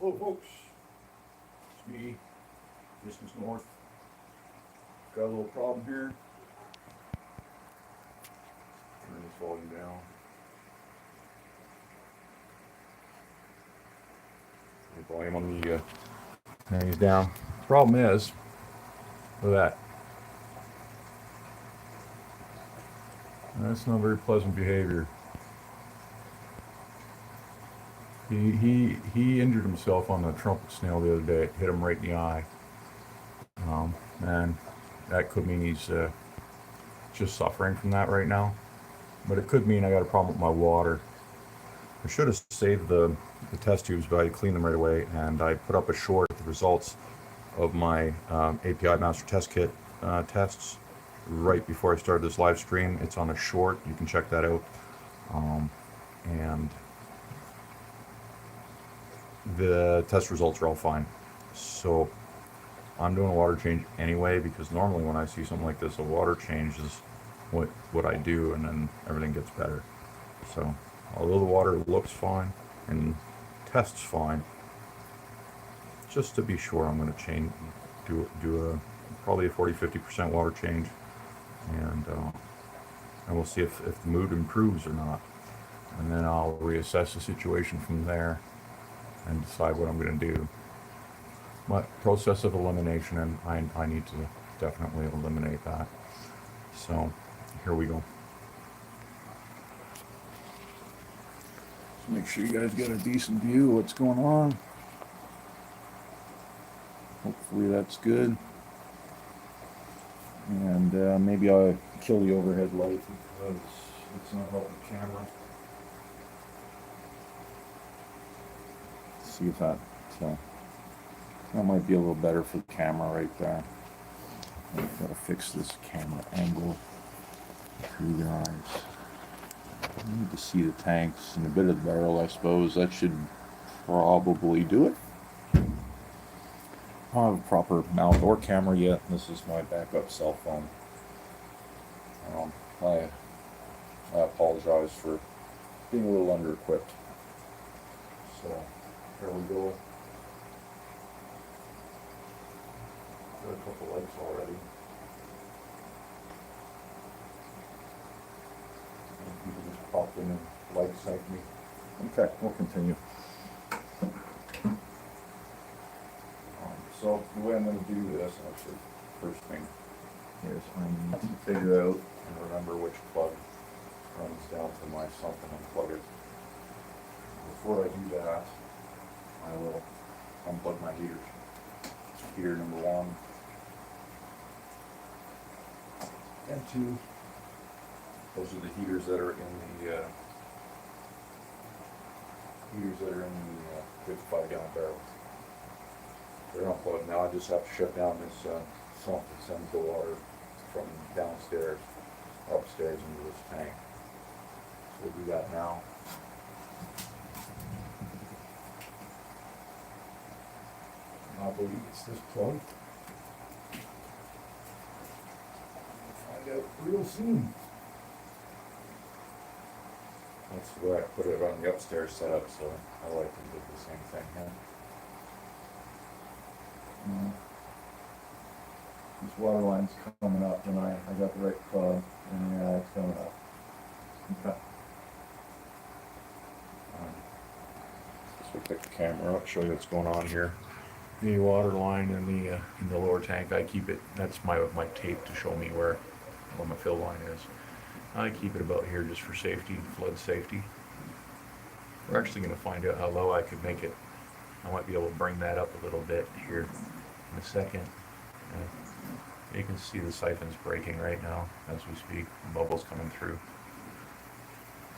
Hello folks, it's me, distance north. Got a little problem here. Turn this volume down. The volume on the thing down. Problem is, look at that. That's not very pleasant behavior. He injured himself on the trumpet snail the other day. It hit him right in the eye. And that could mean he's just suffering from that right now. But it could mean I got a problem with my water. I should have saved the test tubes, but I cleaned them right away. And I put up a short of the results of my API Master Test Kit tests right before I started this live stream. It's on a short. You can check that out. And the test results are all fine. So I'm doing a water change anyway, because normally when I see something like this, a water change is what I do, and then everything gets better. So although the water looks fine and tests fine, just to be sure, I'm going to do probably a 40-50% water change, and we'll see if the mood improves or not, and then I'll reassess the situation from there and decide what I'm going to do. My process of elimination, and I need to definitely eliminate that. So here we go. So make sure you guys get a decent view of what's going on. Hopefully that's good. And maybe I'll kill the overhead light because it's not helping the camera. See if that might be a little better for the camera right there. I've got to fix this camera angle through the eyes. I need to see the tanks and a bit of the barrel, I suppose. That should probably do it. I don't have a proper mount or camera yet. This is my backup cell phone. I apologize for being a little under-equipped. So here we go. Got a couple likes already. People just popped in and like-psyched me. Okay, we'll continue. So the way I'm going to do this, actually, first thing is I need to figure out and remember which plug runs down to my sump and unplug it. Before I do that, I will unplug my heaters. Heater number 1 and 2. Those are the heaters that are in the 55-gallon barrels. They're unplugged now. I just have to shut down this sump that sends the water from downstairs upstairs into this tank. So we'll do that now. I believe it's this plug. We'll find out real soon. That's the way I put it on the upstairs setup, so I like to do the same thing here. This water line's coming up, and I got the right plug, and yeah, it's coming up. Okay. Let's pick the camera up, show you what's going on here. The water line in the lower tank, I keep it. That's my tape to show me where my fill line is. I keep it about here just for safety, flood safety. We're actually going to find out how low I could make it. I might be able to bring that up a little bit here in a second. You can see the siphon's breaking right now as we speak. The bubbles coming through.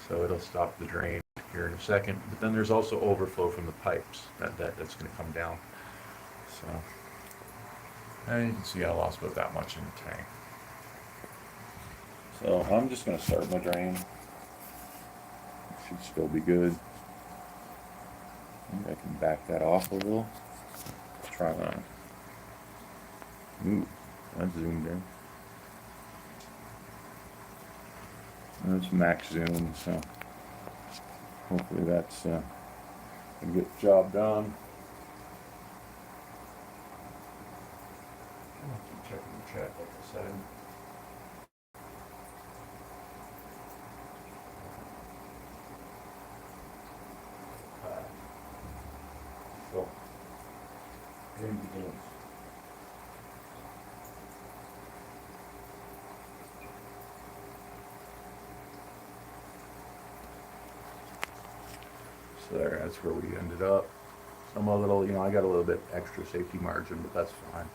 So it'll stop the drain here in a second. But then there's also overflow from the pipes that's going to come down. So, and you can see I lost about that much in the tank. So I'm just going to start my drain. It should still be good. Maybe I can back that off a little. Let's try that. Ooh, that's zoomed in. That's max zoom, so hopefully that's a good job done. setting. So, game begins. So there, that's where we ended up. Some a little, I got a little bit extra safety margin, but that's fine.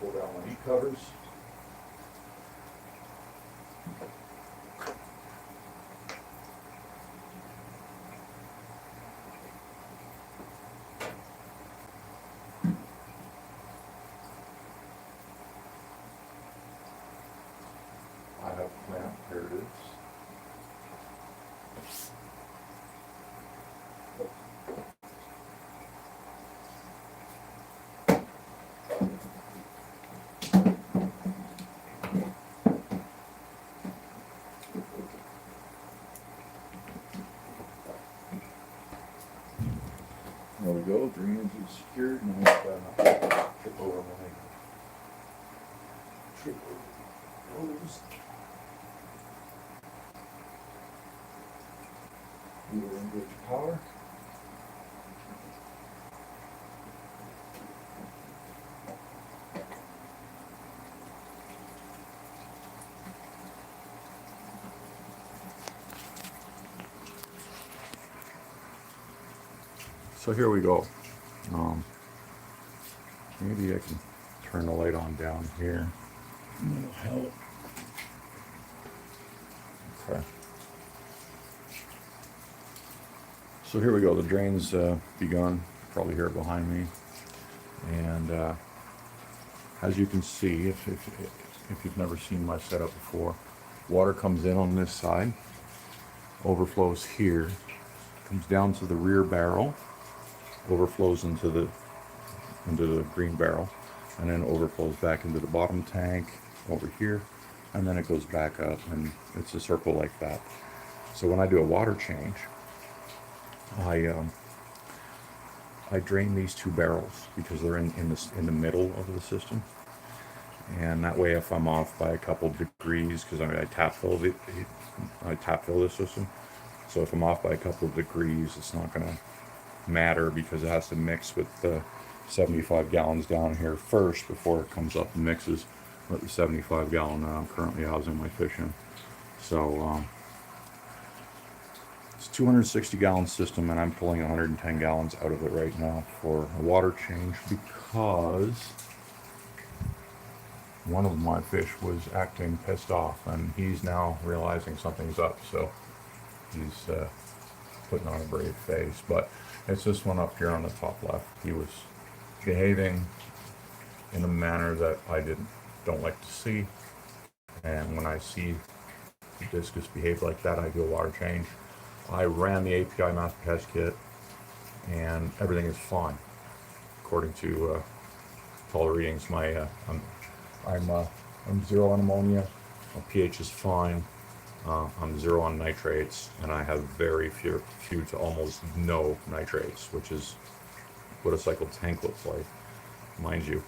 Pull down my heat covers. I have a clamp, here it is. There we go, drainage is secured, and I've got to trip over my hose. We will engage power. So here we go. Maybe I can turn the light on down here. That'll help. Okay. So here we go. The drain's begun. Probably hear it behind me. And as you can see, if you've never seen my setup before, water comes in on this side, overflows here, comes down to the rear barrel, overflows into the green barrel, and then overflows back into the bottom tank over here, and then it goes back up, and it's a circle like that. So when I do a water change, I drain these two barrels because they're in the middle of the system, and that way if I'm off by a couple degrees, because I tap fill the system, so if I'm off by a couple of degrees, it's not going to matter because it has to mix with the 75 gallons down here first before it comes up and mixes with the 75 gallon that I'm currently housing my fish in. So it's a 260 gallon system, and I'm pulling 110 gallons out of it right now for a water change because one of my fish was acting pissed off, and he's now realizing something's up, so he's putting on a brave face. But it's this one up here on the top left. He was behaving in a manner that I don't like to see, and when I see the discus behave like that, I do a water change. I ran the API master test kit, and everything is fine according to all the readings. I'm 0 on ammonia, my pH is fine. I'm 0 on nitrates, and I have very few to almost no nitrates, which is what a cycled tank looks like. Mind you,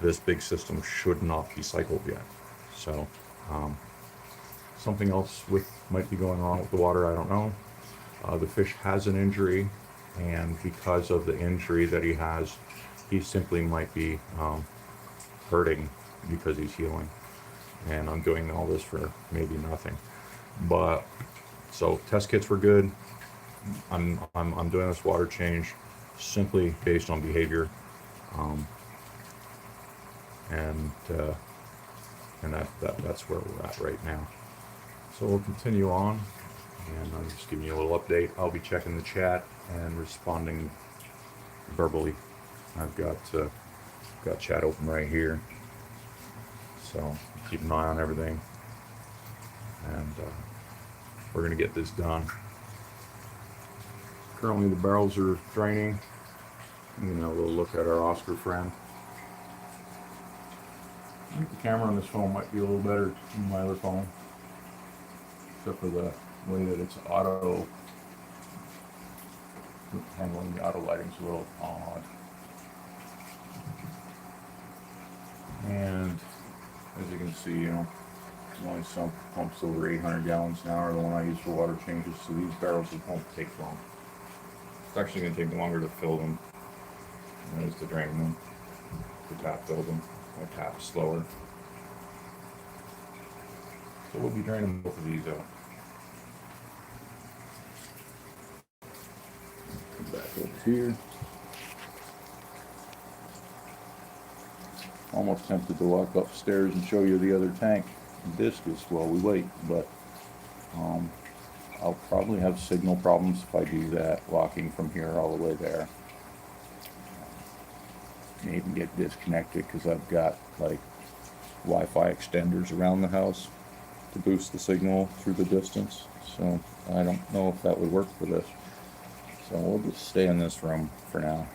this big system should not be cycled yet. So something else might be going on with the water, I don't know. The fish has an injury, and because of the injury that he has, he simply might be hurting because he's healing. And I'm doing all this for maybe nothing. But so test kits were good. I'm doing this water change simply based on behavior, and that's where we're at right now. So we'll continue on, and I'm just giving you a little update. I'll be checking the chat and responding verbally. I've got chat open right here, so keep an eye on everything, and we're gonna get this done. Currently the barrels are draining. You know, we'll look at our Oscar friend. I think the camera on this phone might be a little better than my other phone, except for the way that it's auto handling. The auto lighting's a little odd. And as you can see, you know, only some pumps over 800 gallons an hour, the one I use for water changes, so these barrels won't take long. It's actually going to take longer to fill them than it is to drain them, to tap fill them. I tap slower. So we'll be draining both of these out. Come back over here. Almost tempted to walk upstairs and show you the other tank discus while we wait, but I'll probably have signal problems if I do that, walking from here all the way there. May even get disconnected because I've got like Wi-Fi extenders around the house to boost the signal through the distance, so I don't know if that would work for this. So we'll just stay in this room for now.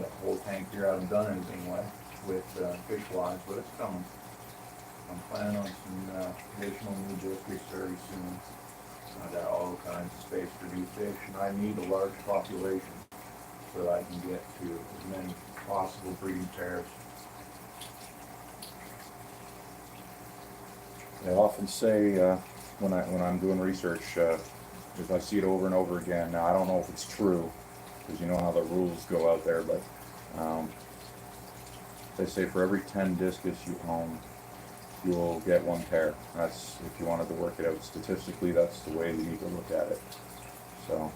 That whole tank here I haven't done anything with fish lines, but it's coming. I'm planning on some additional new discus very soon. I got all kinds of space for new fish, and I need a large population so that I can get to as many possible breeding pairs. I often say when I'm doing research, if I see it over and over again, now I don't know if it's true, because you know how the rules go out there, but they say for every 10 discus you own, you'll get one pair. That's, if you wanted to work it out statistically, that's the way you need to look at it. So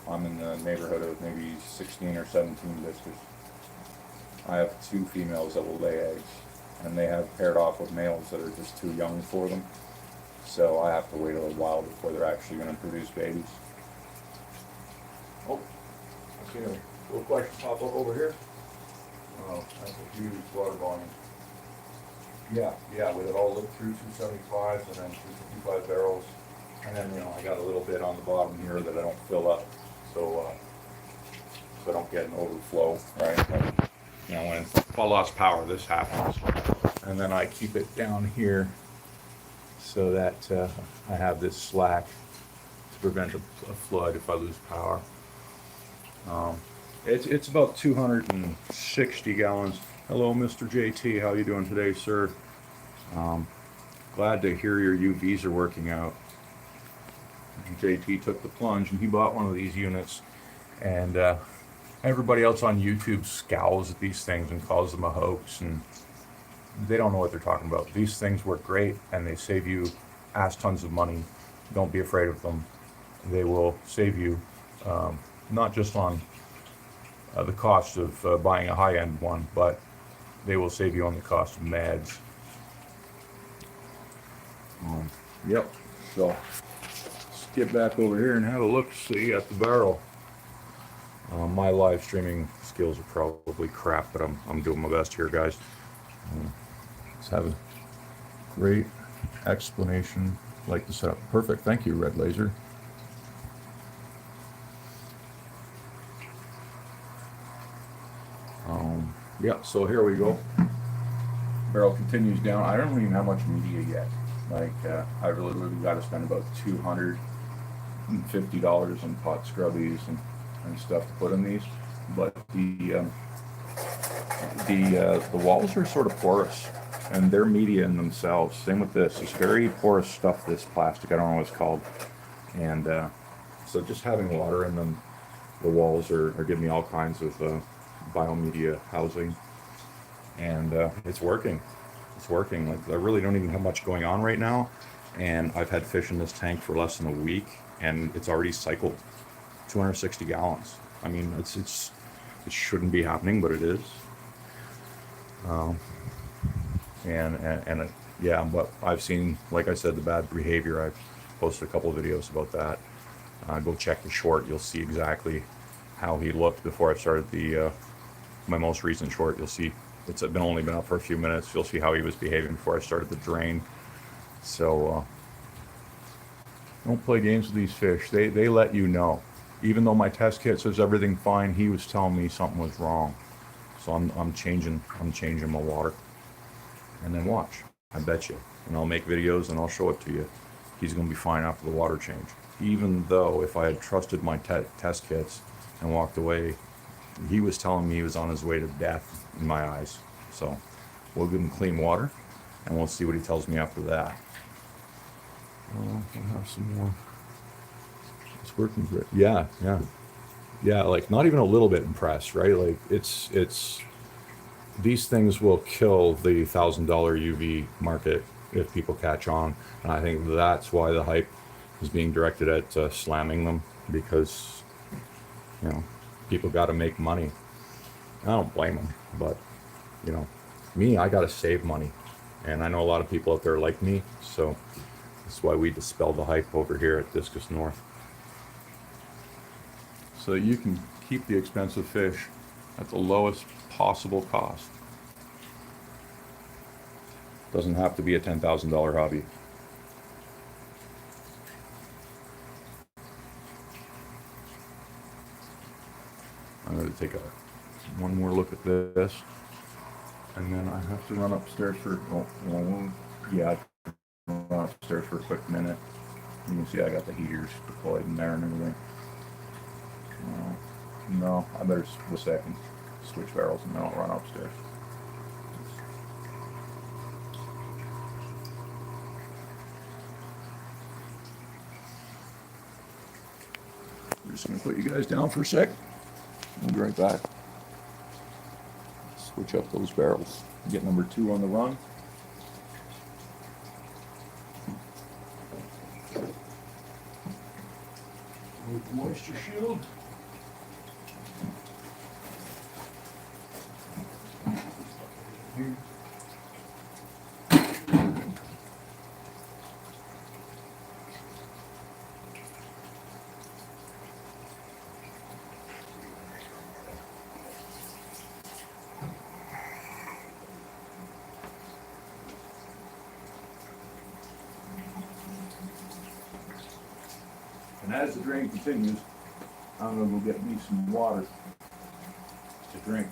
I'm in the neighborhood of maybe 16 or 17 discus. I have 2 females that will lay eggs, and they have paired off with males that are just too young for them. So I have to wait a little while before they're actually going to produce babies. Oh, I see a little question pop up over here. Oh, that's a huge water volume. Yeah, with it all looked through 275s and then 255 barrels. And then, you know, I got a little bit on the bottom here that I don't fill up, so I don't get an overflow, right? Like, you know, if I lost power, this happens. And then I keep it down here so that I have this slack to prevent a flood if I lose power. It's about 260 gallons. Hello, Mr. JT. How you doing today, sir? Glad to hear your UVs are working out. JT took the plunge and he bought one of these units, and everybody else on YouTube scowls at these things and calls them a hoax, and they don't know what they're talking about. These things work great and they save you ass tons of money. Don't be afraid of them. They will save you not just on the cost of buying a high-end one, but they will save you on the cost of meds. Yep, so let's get back over here and have a look-see at the barrel. My live streaming skills are probably crap, but I'm doing my best here, guys. Let's have a great explanation like the setup. Perfect, thank you, Red Laser. Yeah, so here we go. Barrel continues down. I don't even have much media yet. Like, I really got to spend about $250 on pot scrubbies and stuff to put in these. But the walls are sort of porous, and they're media in themselves. Same with this. It's very porous stuff, this plastic. I don't know what it's called. And so just having water in them, the walls are giving me all kinds of biomedia housing, and it's working. It's working. Like, I really don't even have much going on right now, and I've had fish in this tank for less than a week, and it's already cycled 260 gallons. I mean, it shouldn't be happening, but it is. Yeah, but I've seen, like I said, the bad behavior. posted a couple of videos about that. Go check the short. You'll see exactly how he looked before I started the my most recent short. You'll see it's only been up for a few minutes. You'll see how he was behaving before I started the drain. So don't play games with these fish. They let you know. Even though my test kit says everything fine, he was telling me something was wrong. So I'm changing my water. And then watch. I bet you. And I'll make videos and I'll show it to you. He's going to be fine after the water change. Even though if I had trusted my test kits and walked away, he was telling me he was on his way to death in my eyes. So we'll give him clean water and we'll see what he tells me after that. We'll have some more. It's working great. Yeah. Like not even a little bit impressed, right? Like it's these things will kill the $1,000 UV market if people catch on, and I think that's why the hype is being directed at slamming them, because people got to make money. I don't blame them, but me, I got to save money, and I know a lot of people out there like me, so that's why we dispel the hype over here at Discus North. So you can keep the expensive fish at the lowest possible cost. Doesn't have to be a $10,000 hobby. I'm going to take one more look at this, and then I have to run upstairs for run upstairs for a quick minute. You can see I got the heaters deployed in there and everything. No, I better a second switch barrels and then I'll run upstairs. I'm just going to put you guys down for a sec. I'll be right back. Switch up those barrels. Get number 2 on the run. With the moisture shield. Here. And as the drain continues, I'm going to go get me some water to drink.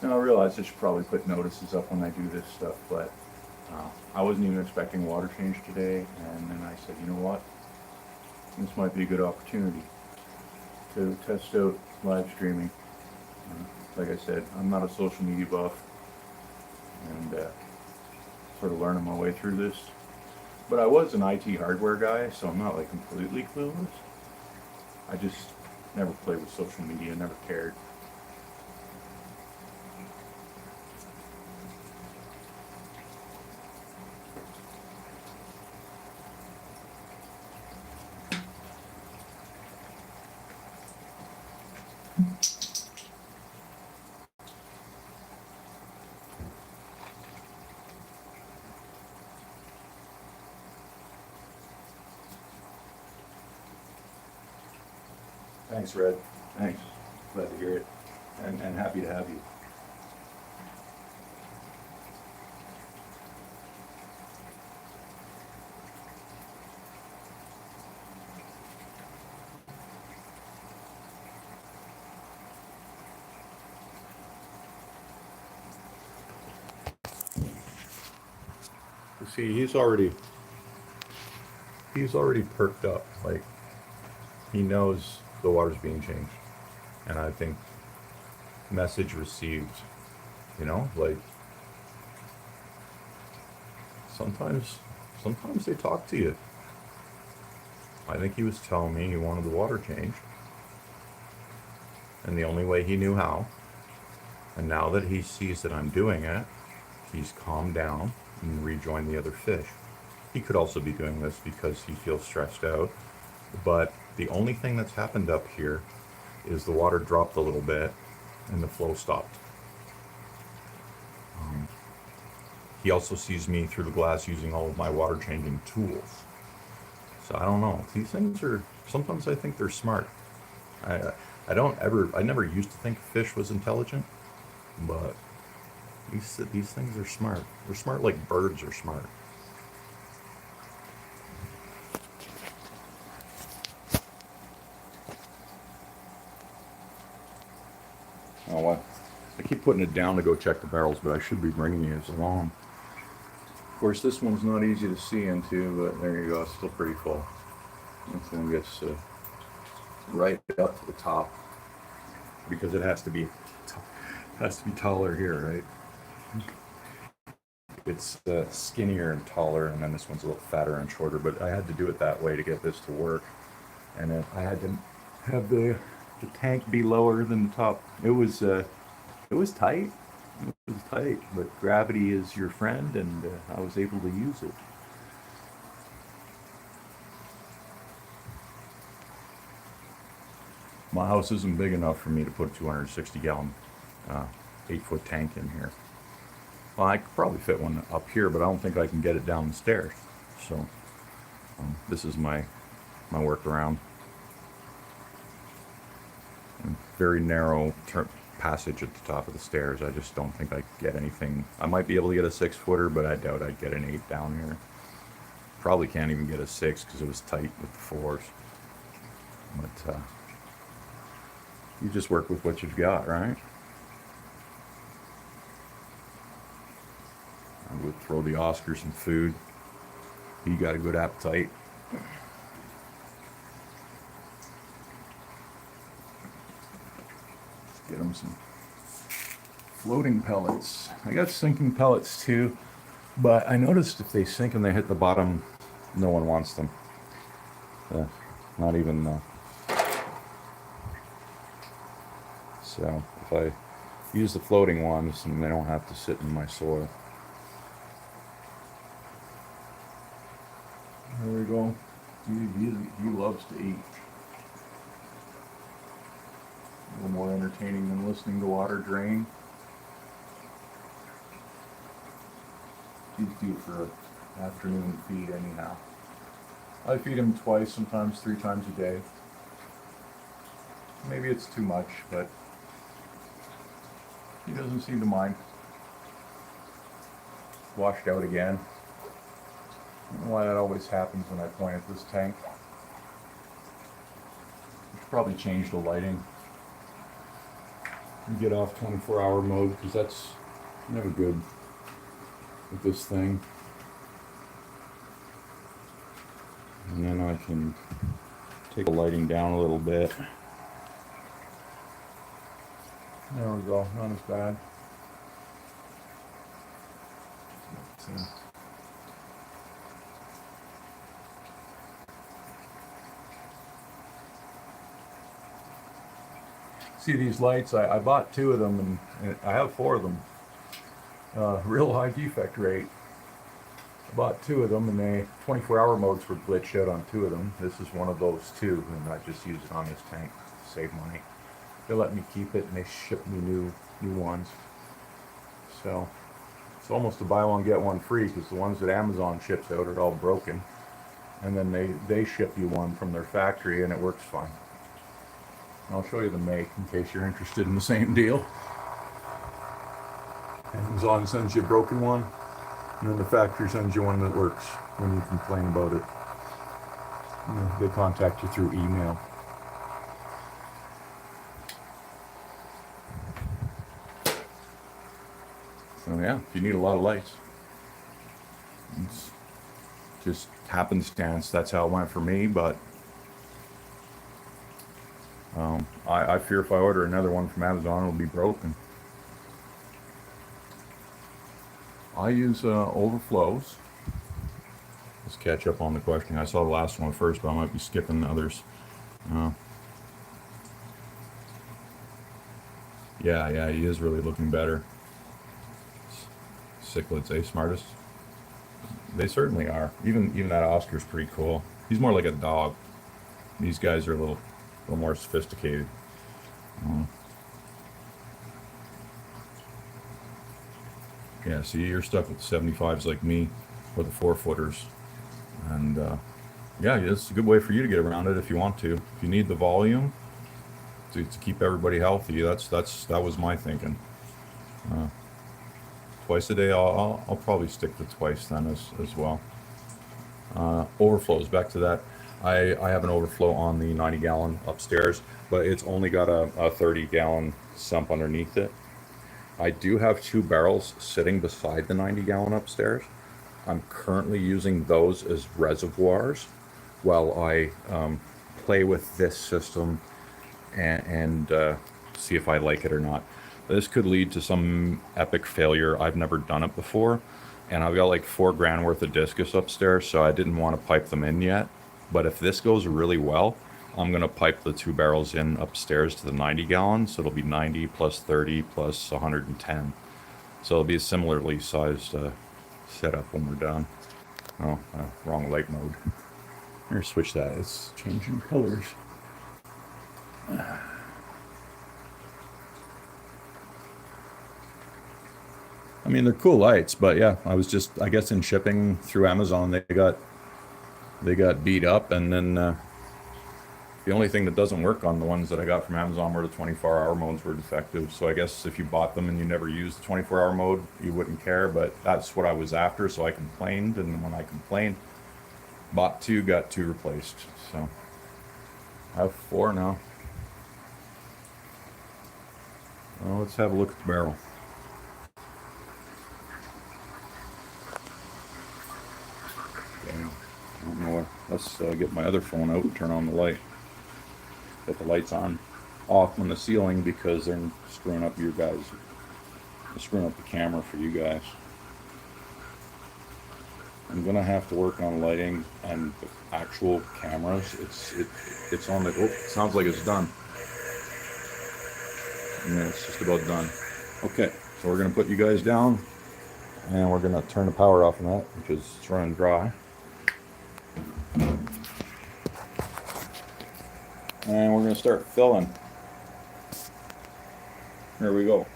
And I realize I should probably put notices up when I do this stuff, but I wasn't even expecting water change today, and then I said, you know what, this might be a good opportunity to test out live streaming. Like I said, I'm not a social media buff, and sort of learning my way through this. But I was an IT hardware guy, so I'm not like completely clueless. I just never played with social media, never cared. Thanks, Red. Thanks. Glad to hear it. And happy to have you. See, he's already perked up. Like, he knows the water's being changed. And I think message received, you know, like sometimes they talk to you. I think he was telling me he wanted the water changed. And the only way he knew how. And now that he sees that I'm doing it, he's calmed down and rejoined the other fish. He could also be doing this because he feels stressed out. But the only thing that's happened up here is the water dropped a little bit and the flow stopped. He also sees me through the glass using all of my water changing tools. So I don't know. These things are, sometimes I think they're smart. I never used to think fish was intelligent, but these things are smart. They're smart like birds are smart. Oh, what? I keep putting it down to go check the barrels, but I should be bringing you along. Of course, this one's not easy to see into, but there you go. It's still pretty full. This one gets right up to the top because it has to be taller here, right? It's skinnier and taller, and then this one's a little fatter and shorter. But I had to do it that way to get this to work, and I had to have the tank be lower than the top. It was tight. It was tight, but gravity is your friend, and I was able to use it. My house isn't big enough for me to put a 260 gallon 8-foot tank in here. Well, I could probably fit one up here, but I don't think I can get it down the stairs. So this is my workaround. And very narrow passage at the top of the stairs. I just don't think I could get anything. I might be able to get a 6-footer, but I doubt I'd get an 8 down here. Probably can't even get a 6 because it was tight with the 4s. But you just work with what you've got, right? I would throw the Oscar some food. He got a good appetite. Get him some floating pellets. I got sinking pellets too, but I noticed if they sink and they hit the bottom, no one wants them. Not even. So if I use the floating ones, then they don't have to sit in my soil. There we go. He loves to eat. A little more entertaining than listening to water drain. He's due for an afternoon feed anyhow. I feed him twice, sometimes 3 times a day. Maybe it's too much, but he doesn't seem to mind. Washed out again. I don't know why that always happens when I point at this tank. I should probably change the lighting. And get off 24-hour mode, because that's never good with this thing. And then I can take the lighting down a little bit. There we go, not as bad. See these lights? I bought 2 of them, and I have 4 of them. Real high defect rate. I bought 2 of them, and they 24-hour modes were glitched out on 2 of them. This is one of those 2, and I just use it on this tank to save money. They let me keep it, and they ship me new ones. So it's almost a buy one get one free, because the ones that Amazon ships out are all broken, and then they ship you one from their factory, and it works fine. I'll show you the make in case you're interested in the same deal. Amazon sends you a broken one, and then the factory sends you one that works when you complain about it. They contact you through email. So yeah, if you need a lot of lights, It's just happenstance. That's how it went for me, but I fear if I order another one from Amazon, it'll be broken. I use overflows. Let's catch up on the question. I saw the last one first, but I might be skipping the others. Yeah, he is really looking better. Cichlids, smartest. They certainly are. Even that Oscar's pretty cool. He's more like a dog. These guys are a little more sophisticated. Yeah, see, you're stuck with the 75s like me, or the 4-footers. And yeah, it's a good way for you to get around it if you want to. If you need the volume to keep everybody healthy, that was my thinking. Twice a day, I'll probably stick to twice then as well. Overflows, back to that. I have an overflow on the 90-gallon upstairs, but it's only got a 30-gallon sump underneath it. I do have 2 barrels sitting beside the 90-gallon upstairs. I'm currently using those as reservoirs while I play with this system and see if I like it or not. This could lead to some epic failure. I've never done it before, and I've got like $4,000 worth of discus upstairs, so I didn't want to pipe them in yet. But if this goes really well, I'm going to pipe the 2 barrels in upstairs to the 90 gallons. So it'll be 90 plus 30 plus 110. So it'll be a similarly sized setup when we're done. Oh, wrong light mode. Here, switch that. It's changing colors. I mean, they're cool lights, but yeah, I guess in shipping through Amazon, they got beat up, and then the only thing that doesn't work on the ones that I got from Amazon were the 24-hour modes were defective. So I guess if you bought them and you never used the 24-hour mode, you wouldn't care, but that's what I was after, so I complained, and when I complained, bought 2, got 2 replaced. So I have 4 now. Well, let's have a look at the barrel. I don't know. Let's get my other phone out and turn on the light. Get the lights off on the ceiling because they're screwing up you guys. They're screwing up the camera for you guys. I'm gonna have to work on lighting and the actual cameras. It's on the. Oh, it sounds like it's done. Yeah, it's just about done. Okay, so we're gonna put you guys down, and we're gonna turn the power off on that because it's running dry. And we're going to start filling. Here we go.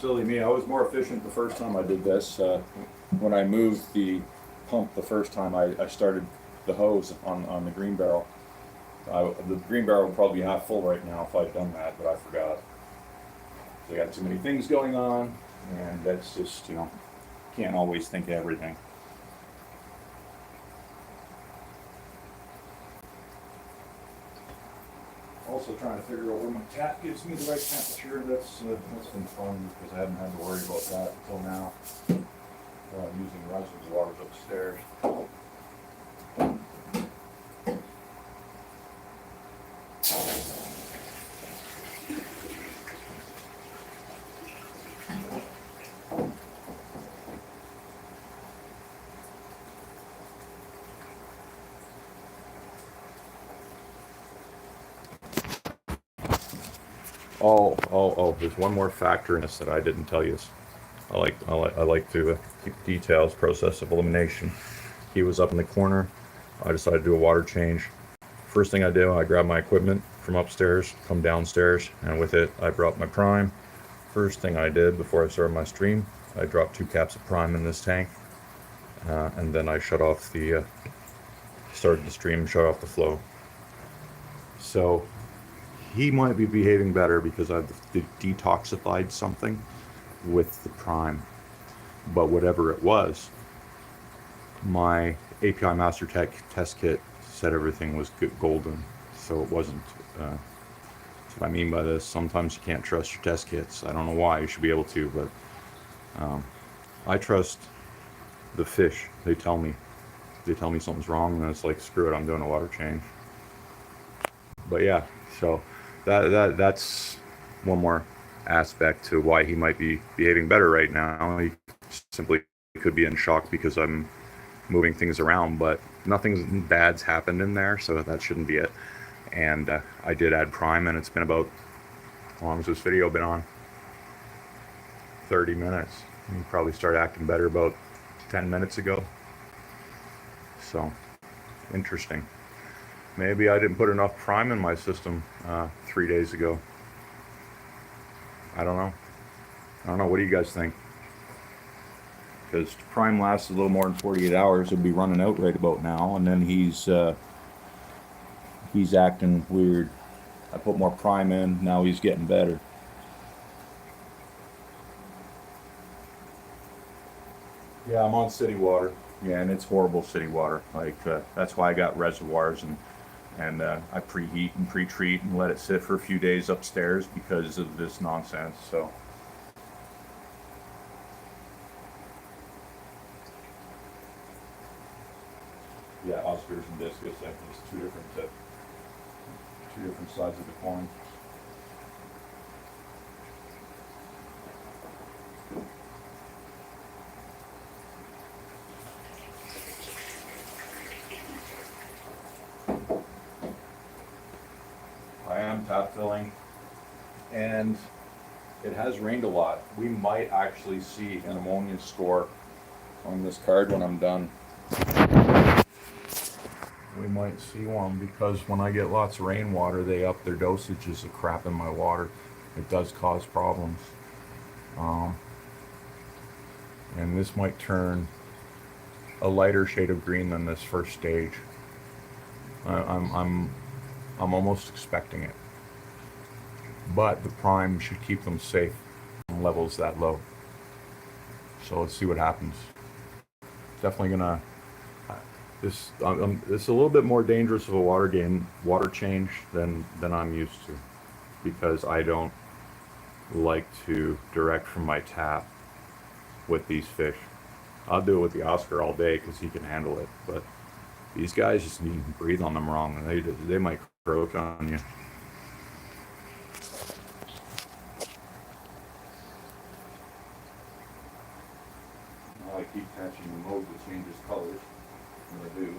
Silly me, I was more efficient the first time I did this. When I moved the pump the first time, I started the hose on the green barrel. The green barrel would probably be half full right now if I'd done that, but I forgot. So I got too many things going on, and that's just, can't always think of everything. Also trying to figure out where my tap gives me the right temperature. That's been fun because I haven't had to worry about that until now. I'm using reservoirs upstairs. Oh, there's one more factor in this that I didn't tell you. I like to keep details, process of elimination. He was up in the corner. I decided to do a water change. First thing I do, I grab my equipment from upstairs, come downstairs, and with it, I brought my prime. First thing I did before I started my stream, I dropped 2 caps of prime in this tank, and then I shut off started the stream, shut off the flow. So he might be behaving better because I've detoxified something with the prime. But whatever it was, My API Master Tech test kit said everything was good, golden, so it wasn't. That's what I mean by this. Sometimes you can't trust your test kits. I don't know why. You should be able to, but I trust the fish. They tell me something's wrong, and it's like, screw it, I'm doing a water change. But yeah, so that's one more aspect to why he might be behaving better right now. He simply could be in shock because I'm moving things around, but nothing bad's happened in there, so that shouldn't be it. And I did add prime, and it's been about, how long has this video been on? 30 minutes. You probably started acting better about 10 minutes ago. So interesting. Maybe I didn't put enough prime in my system 3 days ago. I don't know. What do you guys think? Because prime lasts a little more than 48 hours. It'll be running out right about now, and then he's acting weird. I put more prime in. Now he's getting better. Yeah, I'm on city water. Yeah, and it's horrible city water. Like that's why I got reservoirs, and I preheat and pre-treat and let it sit for a few days upstairs because of this nonsense. So. Yeah, Oscars and discus. I think it's two different sides of the coin. I am tap filling, and it has rained a lot. We might actually see an ammonia score on this card when I'm done. We might see one because when I get lots of rainwater, they up their dosages of crap in my water. It does cause problems. And this might turn a lighter shade of green than this first stage. I'm almost expecting it. But the prime should keep them safe on levels that low. So let's see what happens. Definitely gonna. It's a little bit more dangerous of a water change than I'm used to, because I don't like to direct from my tap with these fish. I'll do it with the Oscar all day because he can handle it, but these guys just need to breathe on them wrong, and they might croak on you. Now I keep catching the mode that changes colors, and I do.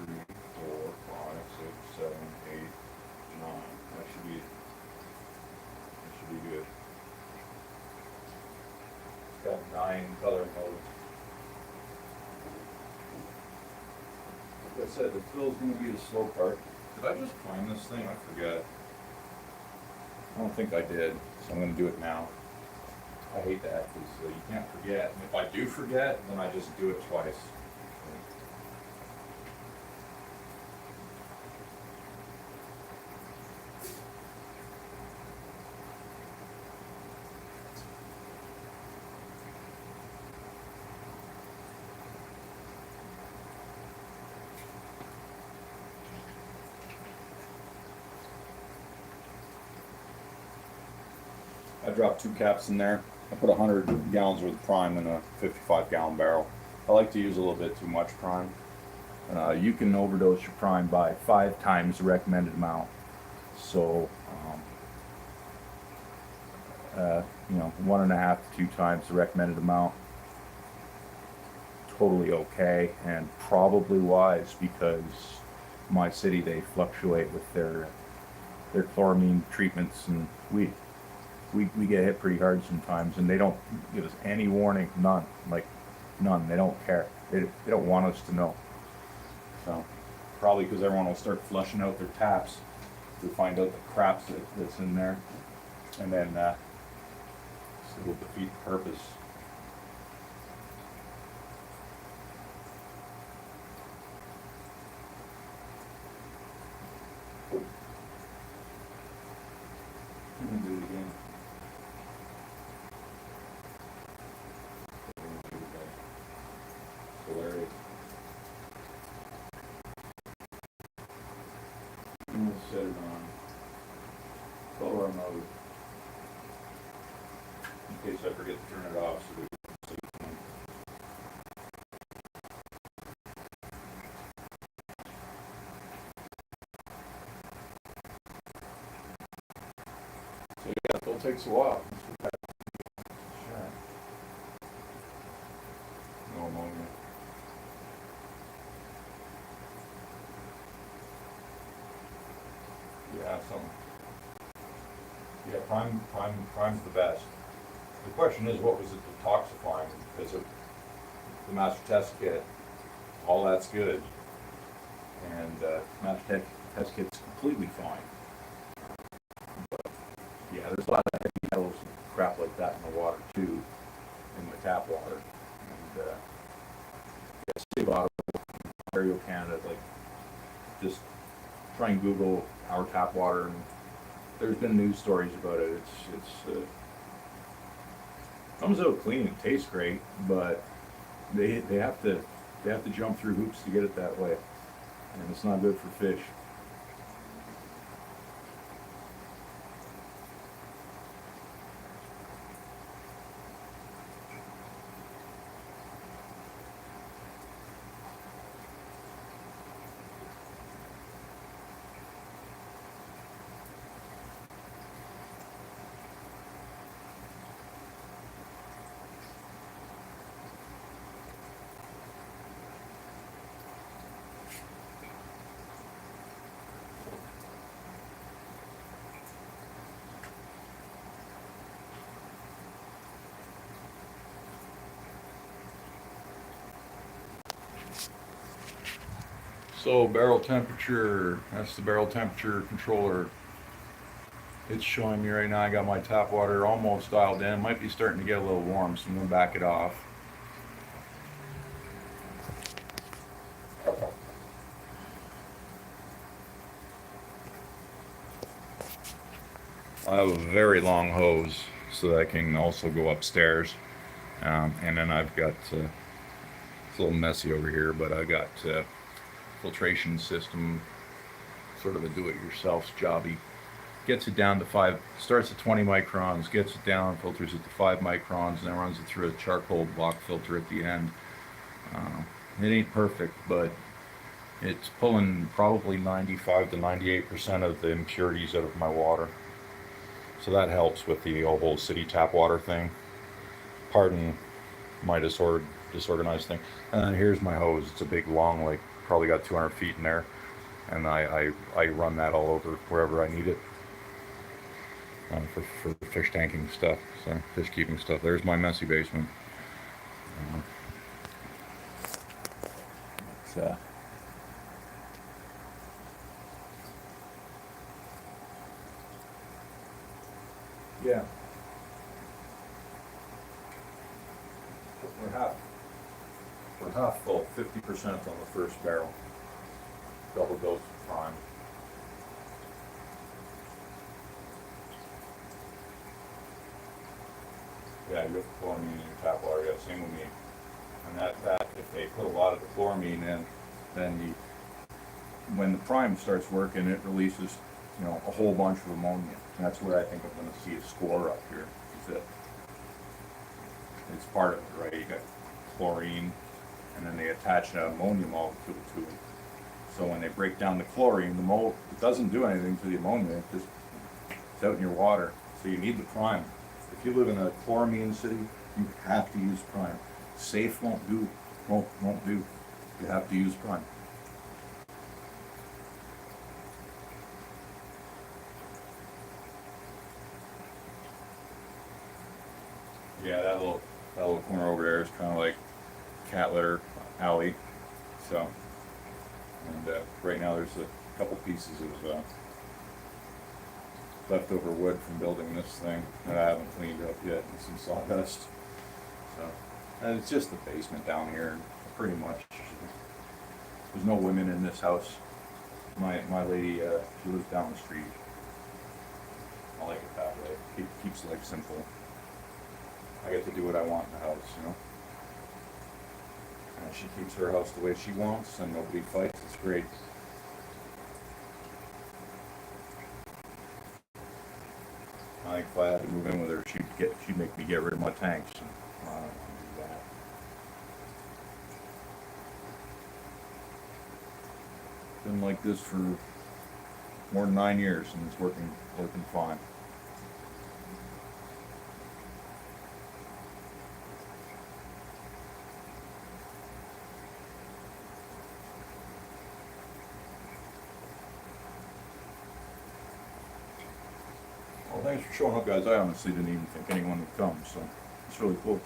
3, 4, 5, 6, 7, 8, 9. That should be good. It's got 9 color modes. Like I said, the fill's going to be the slow part. Did I just prime this thing? I forget. I don't think I did, so I'm going to do it now. I hate that because you can't forget. And if I do forget, then I just do it twice. I dropped 2 caps in there. I put 100 gallons worth of prime in a 55-gallon barrel. I like to use a little bit too much prime. You can overdose your prime by 5 times the recommended amount. So, 1.5 to 2 times the recommended amount. Totally okay, and probably wise, because my city, they fluctuate with their chloramine treatments, and we get hit pretty hard sometimes, and they don't give us any warning. None. They don't care. They don't want us to know. So probably because everyone will start flushing out their taps to find out the crap that's in there, and then it'll defeat the purpose. I'm gonna do it again. case I forget to turn it off. So yeah, it still takes a while. Sure. No ammonia. Yeah, something. Yeah, prime's the best. The question is, what was it detoxifying? Because the master test kit, all that's good, and master test kit's completely fine. But yeah, there's a lot of heavy metals and crap like that in the water too, in the tap water. And yeah, save out of Ontario, Canada, like just try and Google our tap water, and there's been news stories about it. It's comes out clean. It tastes great, but they have to jump through hoops to get it that way, and it's not good for fish. So barrel temperature, that's the barrel temperature controller. It's showing me right now I got my tap water almost dialed in. Might be starting to get a little warm, so I'm going to back it off. I have a very long hose so that I can also go upstairs. And then I've got, it's a little messy over here, but I got filtration system, sort of a do-it-yourself jobby. Gets it down to 5, starts at 20 microns, gets it down, filters it to 5 microns, and then runs it through a charcoal block filter at the end. It ain't perfect, but it's pulling probably 95 to 98% of the impurities out of my water. So that helps with the whole city tap water thing. Pardon my disorganized thing. And here's my hose. It's a big, long, like probably got 200 feet in there, and I run that all over wherever I need it for fish tanking stuff, so fish keeping stuff. There's my messy basement. It's, yeah. We're half full, 50% on the first barrel. Double dose of prime. Yeah, you have chloramine in your tap water. Yeah, same with me. And that if they put a lot of the chloramine in, then when the prime starts working, it releases, a whole bunch of ammonia. And that's what I think I'm going to see a score up here. Is that it's part of it, right? You got chlorine, and then they attach an ammonia molecule to it. So when they break down the chlorine, it doesn't do anything to the ammonia. It's out in your water. So you need the prime. If you live in a chloramine city, you have to use prime. Safe won't do. Won't do. You have to use prime. Yeah, that little corner over there is kind of like cat litter alley. So, and right now there's a couple pieces of leftover wood from building this thing that I haven't cleaned up yet, and some sawdust. So, and it's just the basement down here, pretty much. There's no women in this house. My lady, she lives down the street. I like it that way. It keeps life simple. I get to do what I want in the house, And she keeps her house the way she wants, and nobody fights. It's great. I think if I had to move in with her, she'd make me get rid of my tanks. And I don't want to do that. Been like this for more than 9 years, and it's working fine. Well, thanks for showing up, guys. I honestly didn't even think anyone would come, so it's really cool.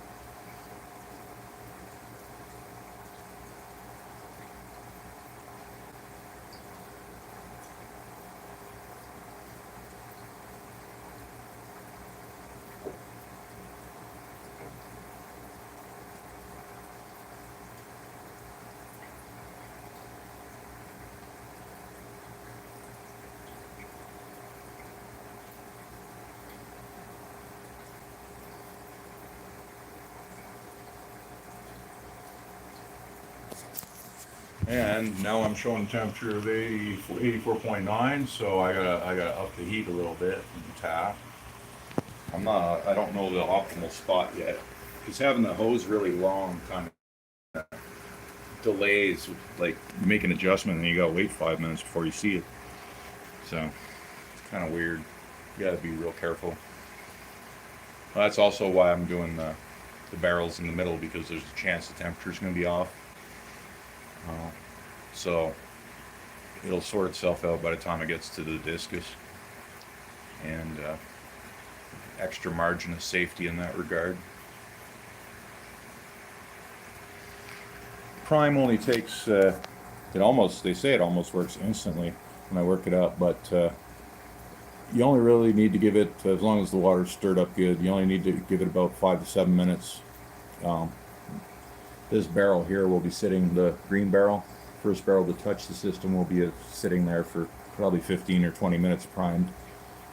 And now I'm showing a temperature of 84.9, so I gotta up the heat a little bit in the tap. I don't know the optimal spot yet, because having the hose really long kind of delays, like you make an adjustment and you gotta wait 5 minutes before you see it. So it's kind of weird. You gotta be real careful. Well, that's also why I'm doing the barrels in the middle, because there's a chance the temperature's gonna be off. So it'll sort itself out by the time it gets to the discus, and extra margin of safety in that regard. Prime only takes they say it almost works instantly when I work it up, but you only really need to give it, as long as the water's stirred up good, you only need to give it about 5 to 7 minutes. This barrel here will be sitting, the green barrel, first barrel to touch the system, will be sitting there for probably 15 or 20 minutes primed,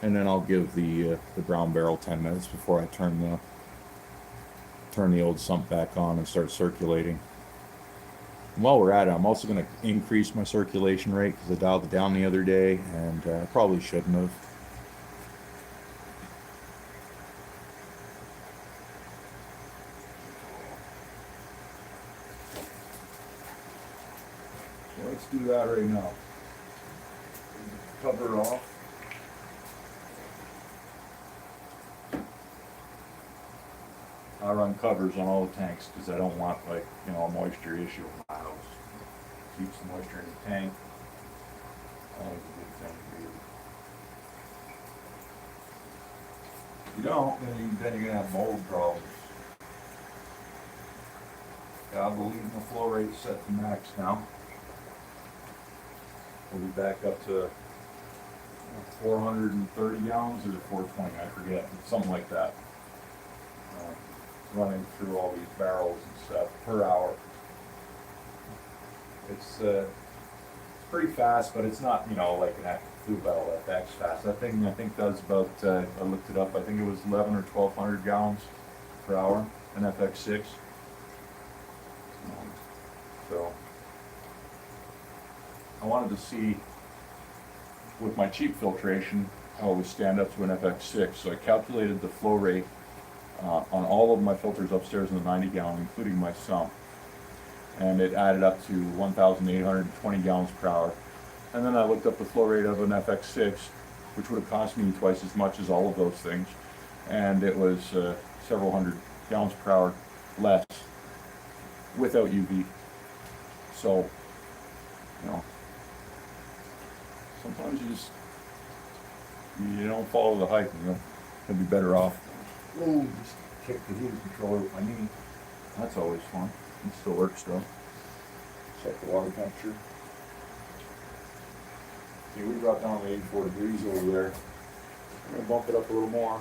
and then I'll give the brown barrel 10 minutes before I turn the old sump back on and start circulating. And while we're at it, I'm also going to increase my circulation rate, because I dialed it down the other day, and I probably shouldn't have. Let's do that right now. Cover it off. I run covers on all the tanks because I don't want, like, a moisture issue in my house. Keeps the moisture in the tank. Always a good thing for you. If you don't, then you're gonna have mold problems. Yeah, I believe the flow rate is set to max now. We'll be back up to 430 gallons or 420, I forget, something like that. Running through all these barrels and stuff per hour. It's pretty fast, but it's not, like an active flue valve FX fast. That thing, I think, does about, I looked it up, I think it was 11 or 1200 gallons per hour, an FX6. So I wanted to see, with my cheap filtration, how it would stand up to an FX6. So I calculated the flow rate on all of my filters upstairs in the 90 gallon, including my sump. And it added up to 1,820 gallons per hour. And then I looked up the flow rate of an FX6, which would have cost me twice as much as all of those things. And it was several hundred gallons per hour less without UV. So, sometimes you don't follow the hype, you'll be better off. Oh, just kick the heater controller with my knee. That's always fun. It still works though. Check the water temperature. See, we brought down to 84 degrees over there. I'm going to bump it up a little more.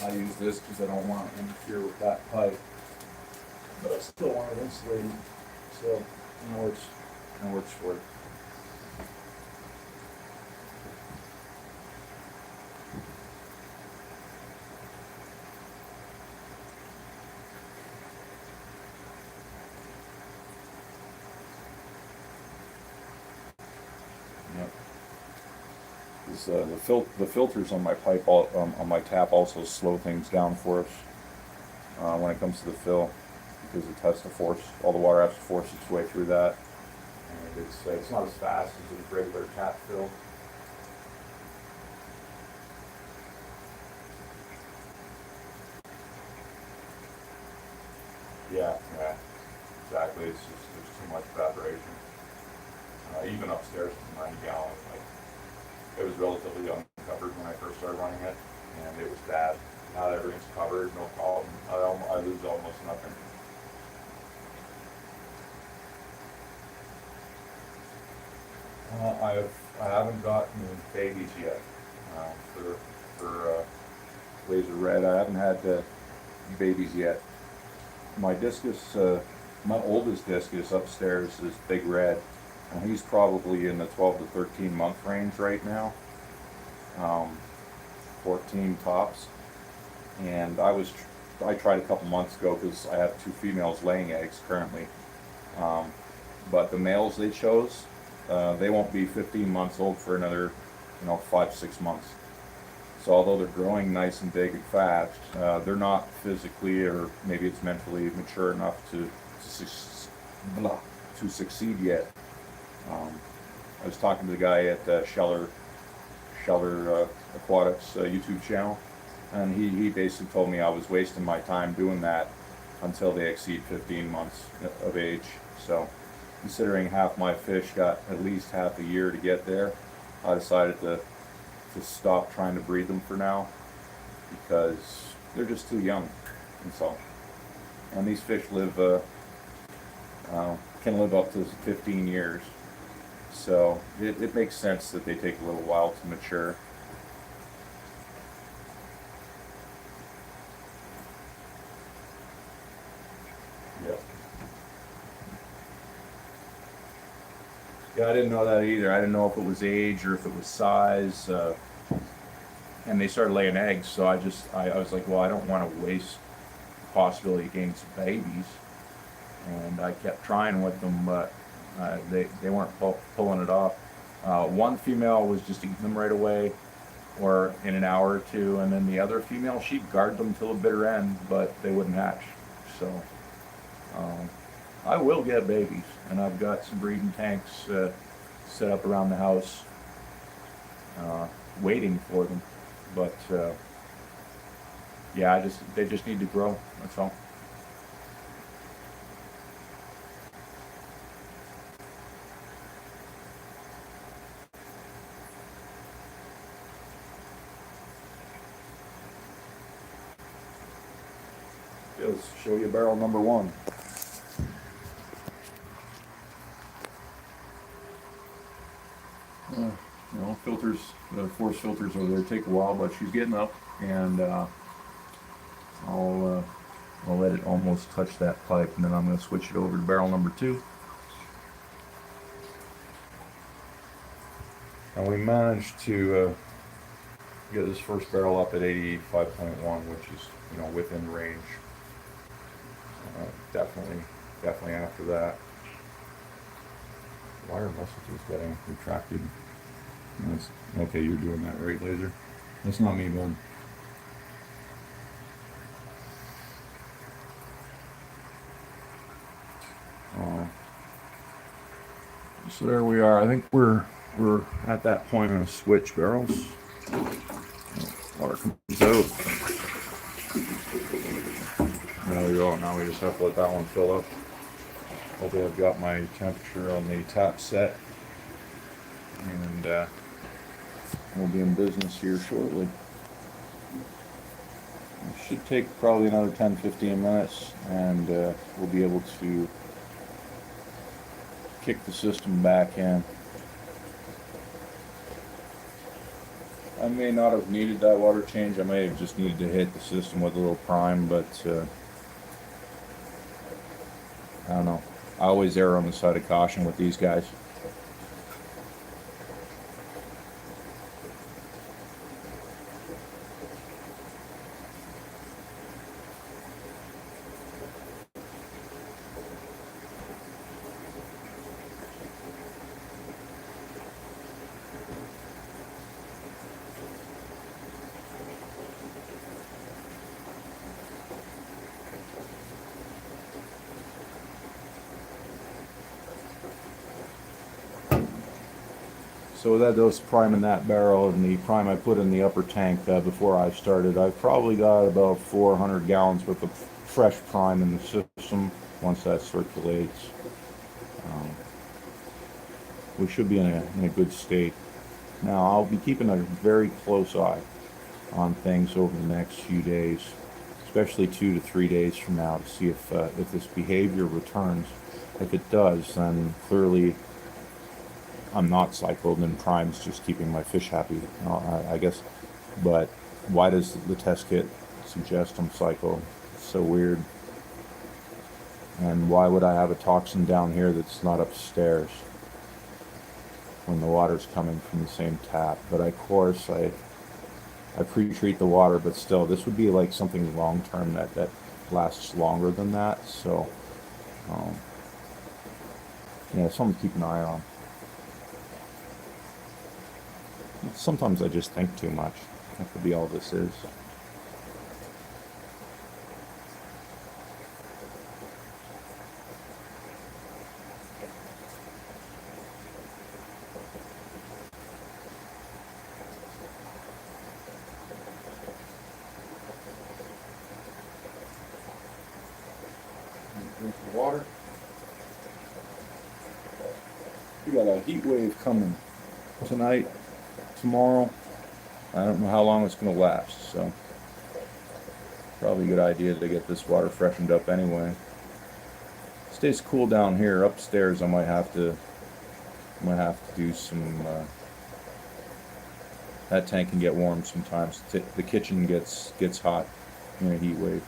I use this because I don't want to interfere with that pipe, but I still want it insulated, so it works for it. Yep. The filters on my pipe, on my tap, also slow things down for us when it comes to the fill, because it has to force, all the water has to force its way through that, and it's not as fast as a regular tap fill. Yeah, exactly. It's just there's too much evaporation. Even upstairs, 90 gallons, like it was relatively uncovered when I first started running it, and it was bad. Now that everything's covered, no problem. I lose almost nothing. I haven't gotten babies yet for Laser Red. I haven't had babies yet. My discus, my oldest discus upstairs is Big Red, and he's probably in the 12 to 13 month range right now, 14 tops. And I tried a couple months ago because I have 2 females laying eggs currently, but the males they chose, they won't be 15 months old for another, 5-6 months. So although they're growing nice and big and fast, they're not physically or maybe it's mentally mature enough to succeed yet. I was talking to the guy at Scheller Aquatics YouTube channel, and he basically told me I was wasting my time doing that until they exceed 15 months of age. So considering half my fish got at least half a year to get there, I decided to stop trying to breed them for now, because they're just too young. And these fish can live up to 15 years. So it makes sense that they take a little while to mature. Yep. Yeah, I didn't know that either. I didn't know if it was age or if it was size. And they started laying eggs, so I was like, well, I don't want to waste the possibility of getting some babies. And I kept trying with them, but they weren't pulling it off. One female was just eating them right away, or in an hour or two, and then the other female, she'd guard them till the bitter end, but they wouldn't hatch. So I will get babies, and I've got some breeding tanks set up around the house, waiting for them. But yeah, they just need to grow. That's all. Let's show you barrel number 1. Filters, the force filters over there take a while, but she's getting up, and I'll let it almost touch that pipe, and then I'm going to switch it over to barrel number 2. And we managed to get this first barrel up at 85.1, which is within range. Definitely after that. Wire message is getting retracted. Okay, you're doing that right, Laser? That's not me, bud. So there we are. I think we're at that point on switch barrels. Water comes out. There we go. Now we just have to let that one fill up. Hopefully I've got my temperature on the tap set, and we'll be in business here shortly. It should take probably another 10-15 minutes, and we'll be able to kick the system back in. I may not have needed that water change. I may have just needed to hit the system with a little prime, but I don't know. I always err on the side of caution with these guys. So with that dose of prime in that barrel and the prime I put in the upper tank before I started, I've probably got about 400 gallons worth of fresh prime in the system once that circulates. We should be in a good state. Now I'll be keeping a very close eye on things over the next few days, especially 2 to 3 days from now, to see if this behavior returns. If it does, then clearly I'm not cycled and prime's just keeping my fish happy, I guess. But why does the test kit suggest I'm cycled? It's so weird. And why would I have a toxin down here that's not upstairs when the water's coming from the same tap? But of course I pre-treat the water, but still this would be like something long term that lasts longer than that. So yeah, something to keep an eye on. Sometimes I just think too much. That could be all this is. Drink the water. We got a heat wave coming tonight, tomorrow. I don't know how long it's going to last, so probably a good idea to get this water freshened up anyway. It stays cool down here. Upstairs I might have to do some that tank can get warm sometimes. The kitchen gets hot in a heat wave.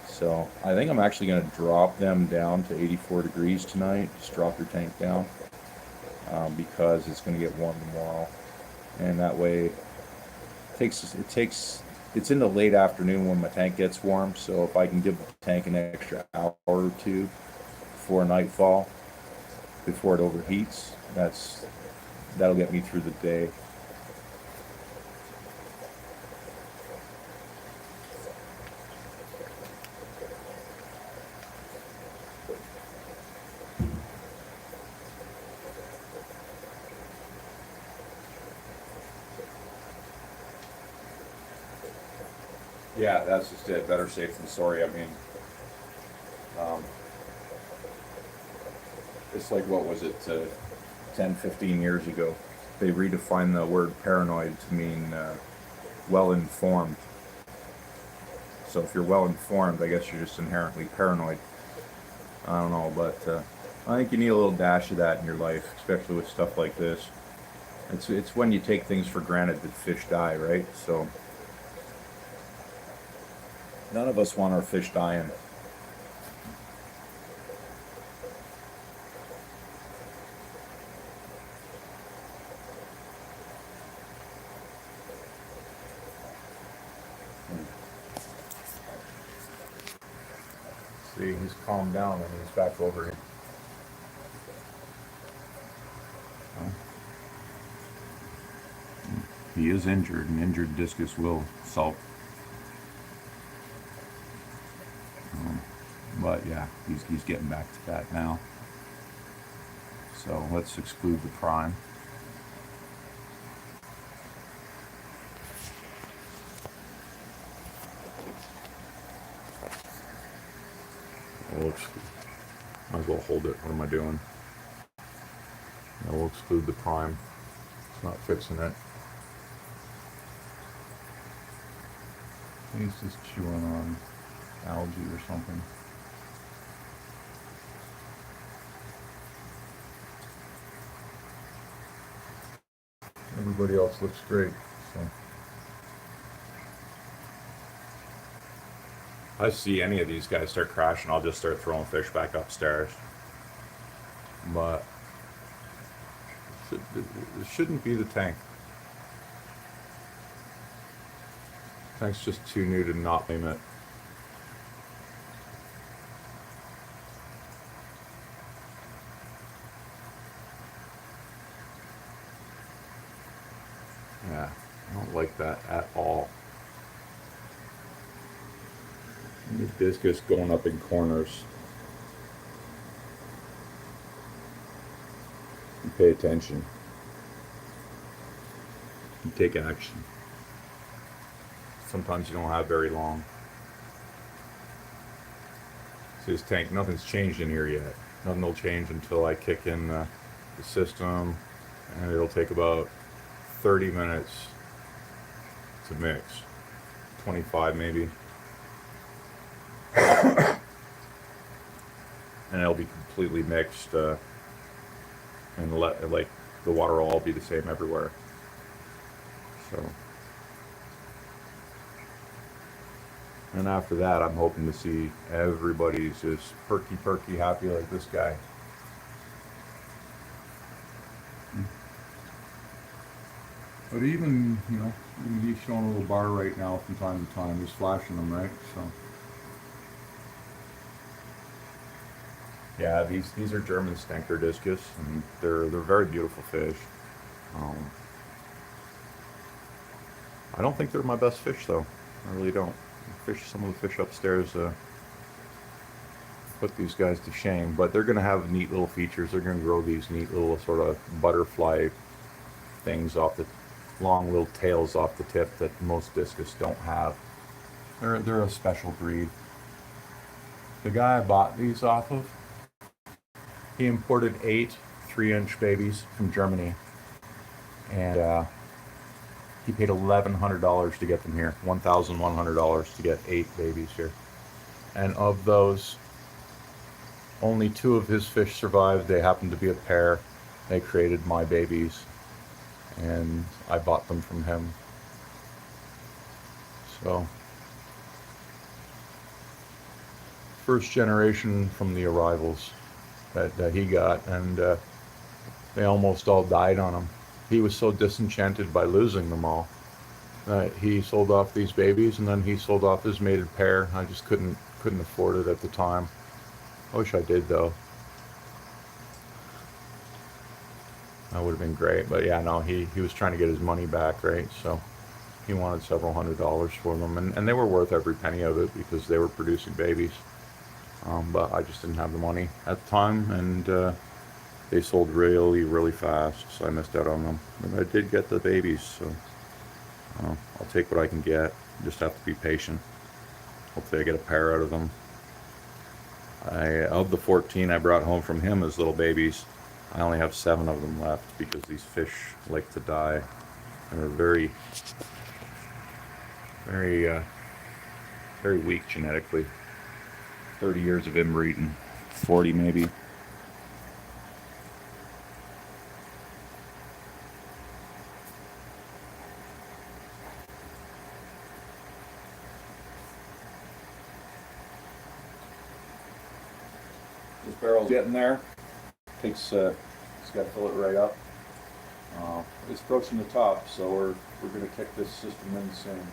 So I think I'm actually going to drop them down to 84 degrees tonight. Just drop your tank down because it's going to get warm tomorrow, and that way it's in the late afternoon when my tank gets warm. So if I can give the tank an extra hour or two before nightfall, before it overheats, that'll get me through the day. Yeah, that's just it. Better safe than sorry. I mean, it's like, what was it, 10, 15 years ago? They redefined the word paranoid to mean well-informed. So if you're well-informed, I guess you're just inherently paranoid. I don't know, but I think you need a little dash of that in your life, especially with stuff like this. It's when you take things for granted that fish die, right? So none of us want our fish dying. See, he's calmed down and he's back over here. He is injured, and injured discus will sulk. But yeah, he's getting back to that now. So let's exclude the prime. Might as well hold it. What am I doing? Yeah, we'll exclude the prime. It's not fixing it. He's just chewing on algae or something. Everybody else looks great. So if I see any of these guys start crashing, I'll just start throwing fish back upstairs. But it shouldn't be the tank. Tank's just too new to not blame it. Yeah, I don't like that at all. The discus going up in corners. You pay attention. You take action. Sometimes you don't have very long. See this tank, nothing's changed in here yet. Nothing will change until I kick in the system, and it'll take about 30 minutes to mix. 25 maybe. And it'll be completely mixed, and like the water will all be the same everywhere. So, and after that, I'm hoping to see everybody's just perky, happy like this guy. But even, he's showing a little bar right now from time to time. He's flashing them, right? So. Yeah, these are German Stenker discus, and they're very beautiful fish. I don't think they're my best fish though. I really don't. Some of the fish upstairs put these guys to shame, but they're going to have neat little features. They're going to grow these neat little sort of butterfly things off the long little tails off the tip that most discus don't have. They're a special breed. The guy I bought these off of, he imported 8 3-inch babies from Germany, and he paid $1,100 to get them here. $1,100 to get 8 babies here. And of those, only 2 of his fish survived. They happened to be a pair. They created my babies, and I bought them from him. So, first generation from the arrivals that he got, and they almost all died on him. He was so disenchanted by losing them all that he sold off these babies, and then he sold off his mated pair. I just couldn't afford it at the time. I wish I did though. That would have been great. But yeah, no, he was trying to get his money back, right? So he wanted several $100s for them, and they were worth every penny of it because they were producing babies. But I just didn't have the money at the time, and they sold really fast, so I missed out on them. But I did get the babies, so I'll take what I can get. Just have to be patient. Hopefully I get a pair out of them. Of the 14 I brought home from him as little babies, I only have 7 of them left because these fish like to die. And they're very weak genetically. 30 years of inbreeding, 40 maybe. This barrel's getting there. Just got to fill it right up. It's approaching the top, so we're going to kick this system in soon.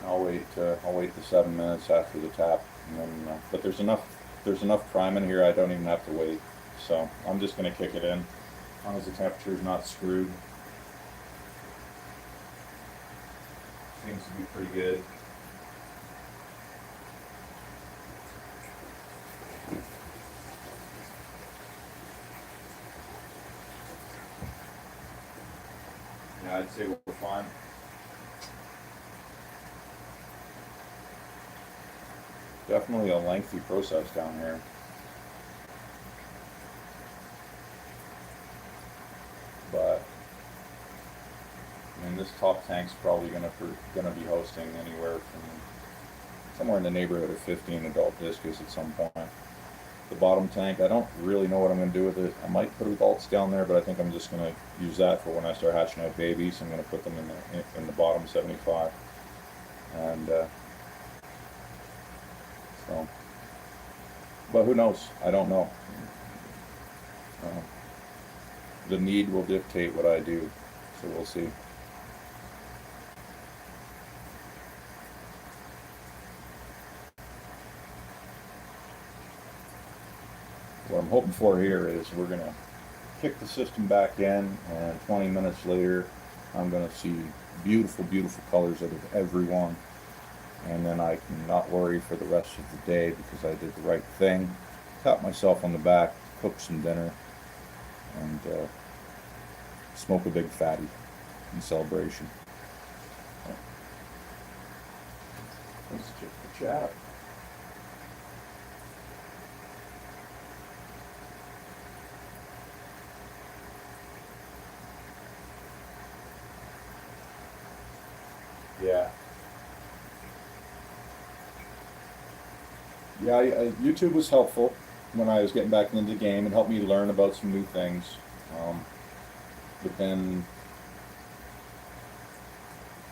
I'll wait the 7 minutes after the tap, and then, but there's enough prime in here. I don't even have to wait, so I'm just going to kick it in, as long as the temperature's not screwed. Seems to be pretty good. Yeah, I'd say we're fine. Definitely a lengthy process down here. But I mean, this top tank's probably gonna be hosting anywhere from somewhere in the neighborhood of 15 adult discus at some point. the bottom tank. I don't really know what I'm going to do with it. I might put adults down there, but I think I'm just going to use that for when I start hatching out babies. I'm going to put them in the bottom 75. And so, but who knows? I don't know. The need will dictate what I do, so we'll see. What I'm hoping for here is we're going to kick the system back in, and 20 minutes later I'm going to see beautiful, beautiful colors out of every one. And then I can not worry for the rest of the day because I did the right thing. Tap myself on the back, cook some dinner, and smoke a big fatty in celebration. Let's check the chat. Yeah. Yeah, YouTube was helpful when I was getting back into the game. It helped me learn about some new things. But then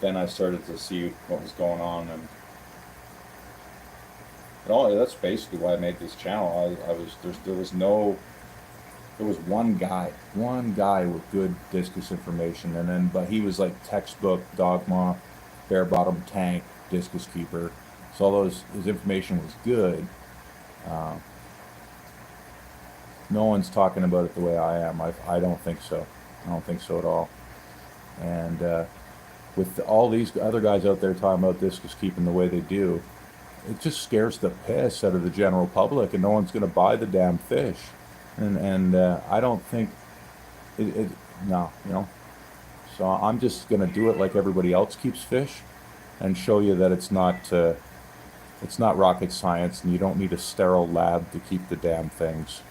I started to see what was going on, and that's basically why I made this channel. There was one guy with good discus information, but he was like textbook dogma, bare bottom tank, discus keeper. So although his information was good, no one's talking about it the way I am. I don't think so. I don't think so at all. And with all these other guys out there talking about discus keeping the way they do, it just scares the piss out of the general public, and no one's going to buy the damn fish. And I don't think no, you know. So I'm just going to do it like everybody else keeps fish, and show you that it's not rocket science, and you don't need a sterile lab to keep the damn things.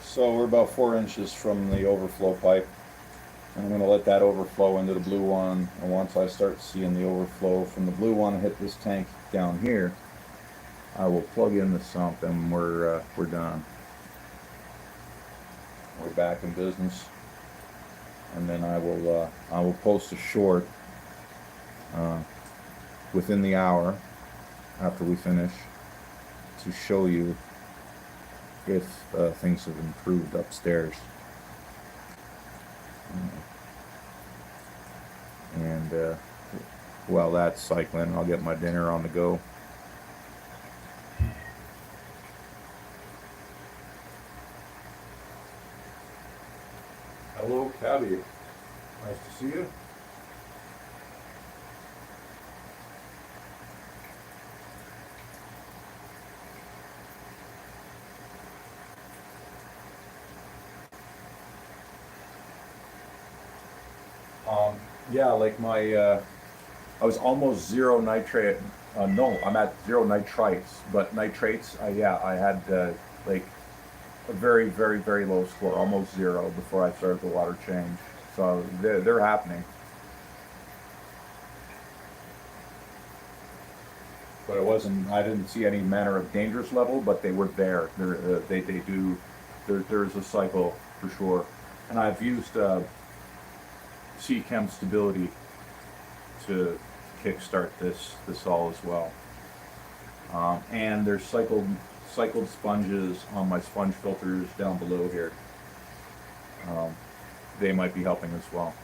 So we're about 4 inches from the overflow pipe. I'm going to let that overflow into the blue one, and once I start seeing the overflow from the blue one hit this tank down here, I will plug in the sump, and we're done. We're back in business, and then I will post a short within the hour after we finish to show you if things have improved upstairs. And while that's cycling, I'll get my dinner on the go. Hello, Cabby. Nice to see you. Yeah, like I was almost zero nitrate. No, I'm at zero nitrites, but nitrates, yeah, I had like a very, very, very low score, almost zero, before I started the water change. So they're happening. But I didn't see any manner of dangerous level, but they were there. There's a cycle for sure. And I've used C-Chem stability to kickstart this all as well. And there's cycled sponges on my sponge filters down below here. They might be helping as well.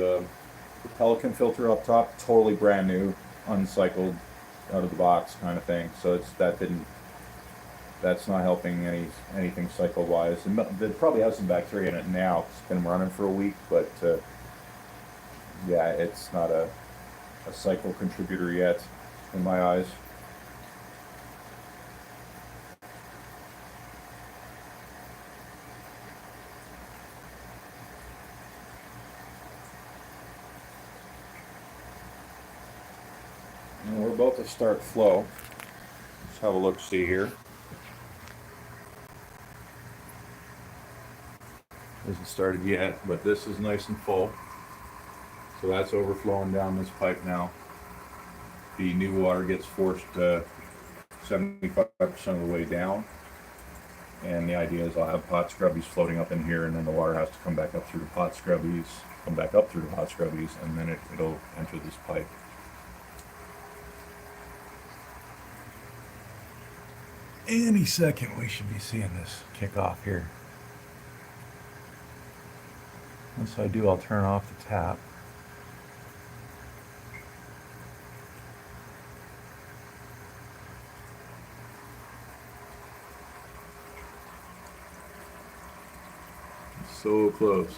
the Pelican filter up top, totally brand new, uncycled, out of the box kind of thing. So that's not helping anything cycle wise. It probably has some bacteria in it now. It's been running for a week, but yeah, it's not a cycle contributor yet in my eyes. And we're about to start flow. Let's have a look, see here. Isn't started yet, but this is nice and full. So that's overflowing down this pipe now. The new water gets forced 75% of the way down. And the idea is I'll have pot scrubbies floating up in here, and then the water has to come back up through the pot scrubbies, come back up through the pot scrubbies, and then it'll enter this pipe. Any second we should be seeing this kick off here. Once I do, I'll turn off the tap. So close.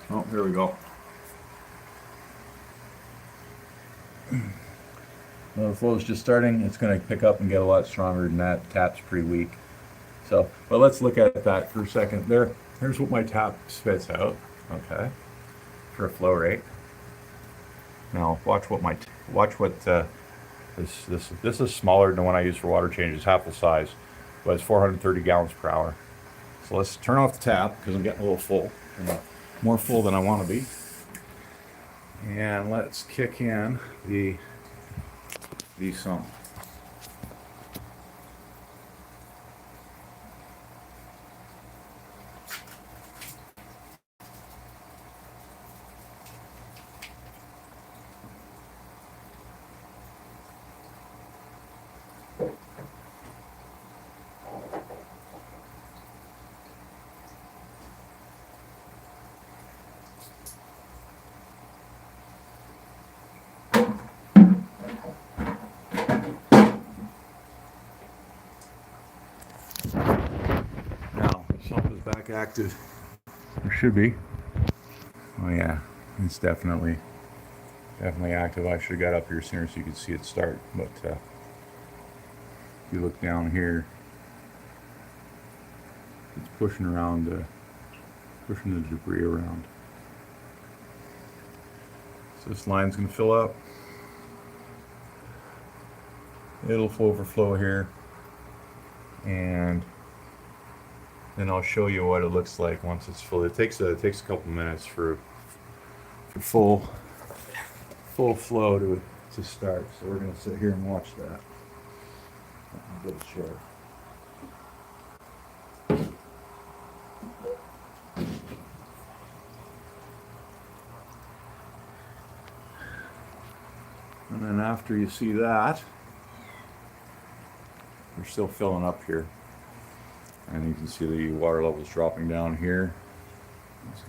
Oh, here we go. Well, the flow's just starting. It's going to pick up and get a lot stronger than that. Tap's pretty weak. So, but let's look at that for a second. Here's what my tap spits out. Okay, for a flow rate. Now watch what this is smaller than the one I use for water change. It's half the size, but it's 430 gallons per hour. So let's turn off the tap because I'm getting a little full, more full than I want to be. And let's kick in the sump. Now, the sump is back active. Or should be. Oh yeah, it's definitely active. I should have got up here sooner so you could see it start. But if you look down here, it's pushing around, pushing the debris around. So this line's going to fill up. It'll overflow here, and then I'll show you what it looks like once it's full. It takes a couple minutes for full flow to start. So we're going to sit here and watch that. I'll get a chair. And then after you see that, we're still filling up here. And you can see the water levels dropping down here. It's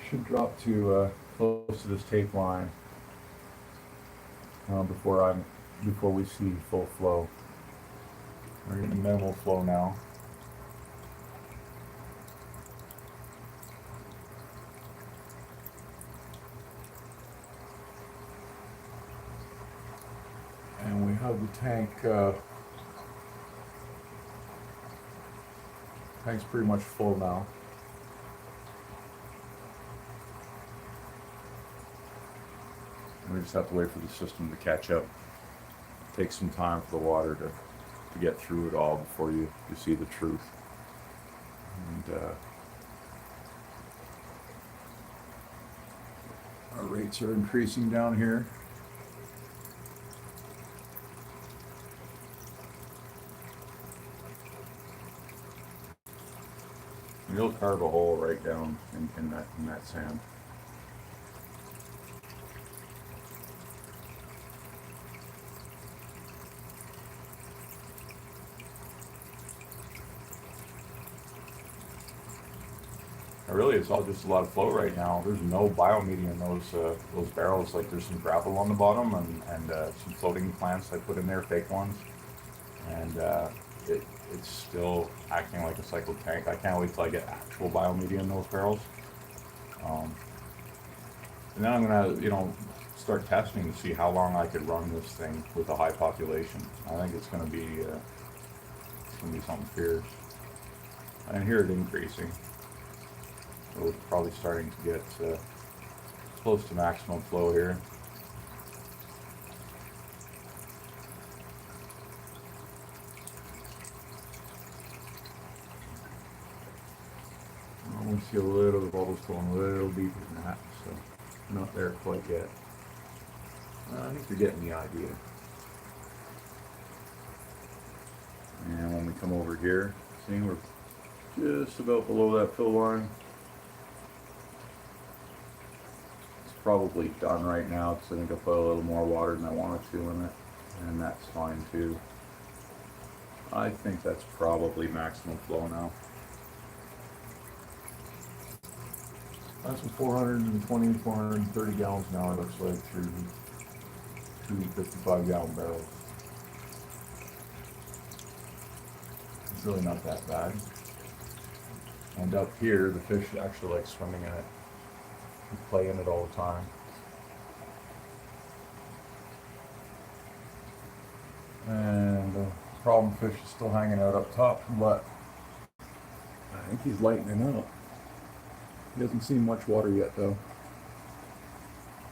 should drop to close to this tape line before we see full flow. We're getting minimal flow now. And we have the tank. Tank's pretty much full now. And we just have to wait for the system to catch up. It takes some time for the water to get through it all before you see the truth. And our rates are increasing down here. You'll carve a hole right down in that sand. really, it's all just a lot of flow right now. There's no biomedium in those barrels. Like there's some gravel on the bottom and some floating plants I put in there, fake ones, and it's still acting like a cycled tank. I can't wait till I get actual biomedium in those barrels. And then I'm gonna, start testing to see how long I could run this thing with a high population. I think it's gonna be something fierce. I can hear it increasing. We're probably starting to get close to maximum flow here. I want to see a little of the bubbles going a little deeper than that, so not there quite yet. I think you're getting the idea. And when we come over here, see, we're just about below that fill line. It's probably done right now because I think I put a little more water than I wanted to in it, and that's fine too. I think that's probably maximum flow now. That's 420, 430 gallons an hour, looks like, through two 55-gallon barrels. It's really not that bad. And up here, the fish actually like swimming in it. We play in it all the time. And the problem fish is still hanging out up top, but I think he's lightening up. He hasn't seen much water yet though.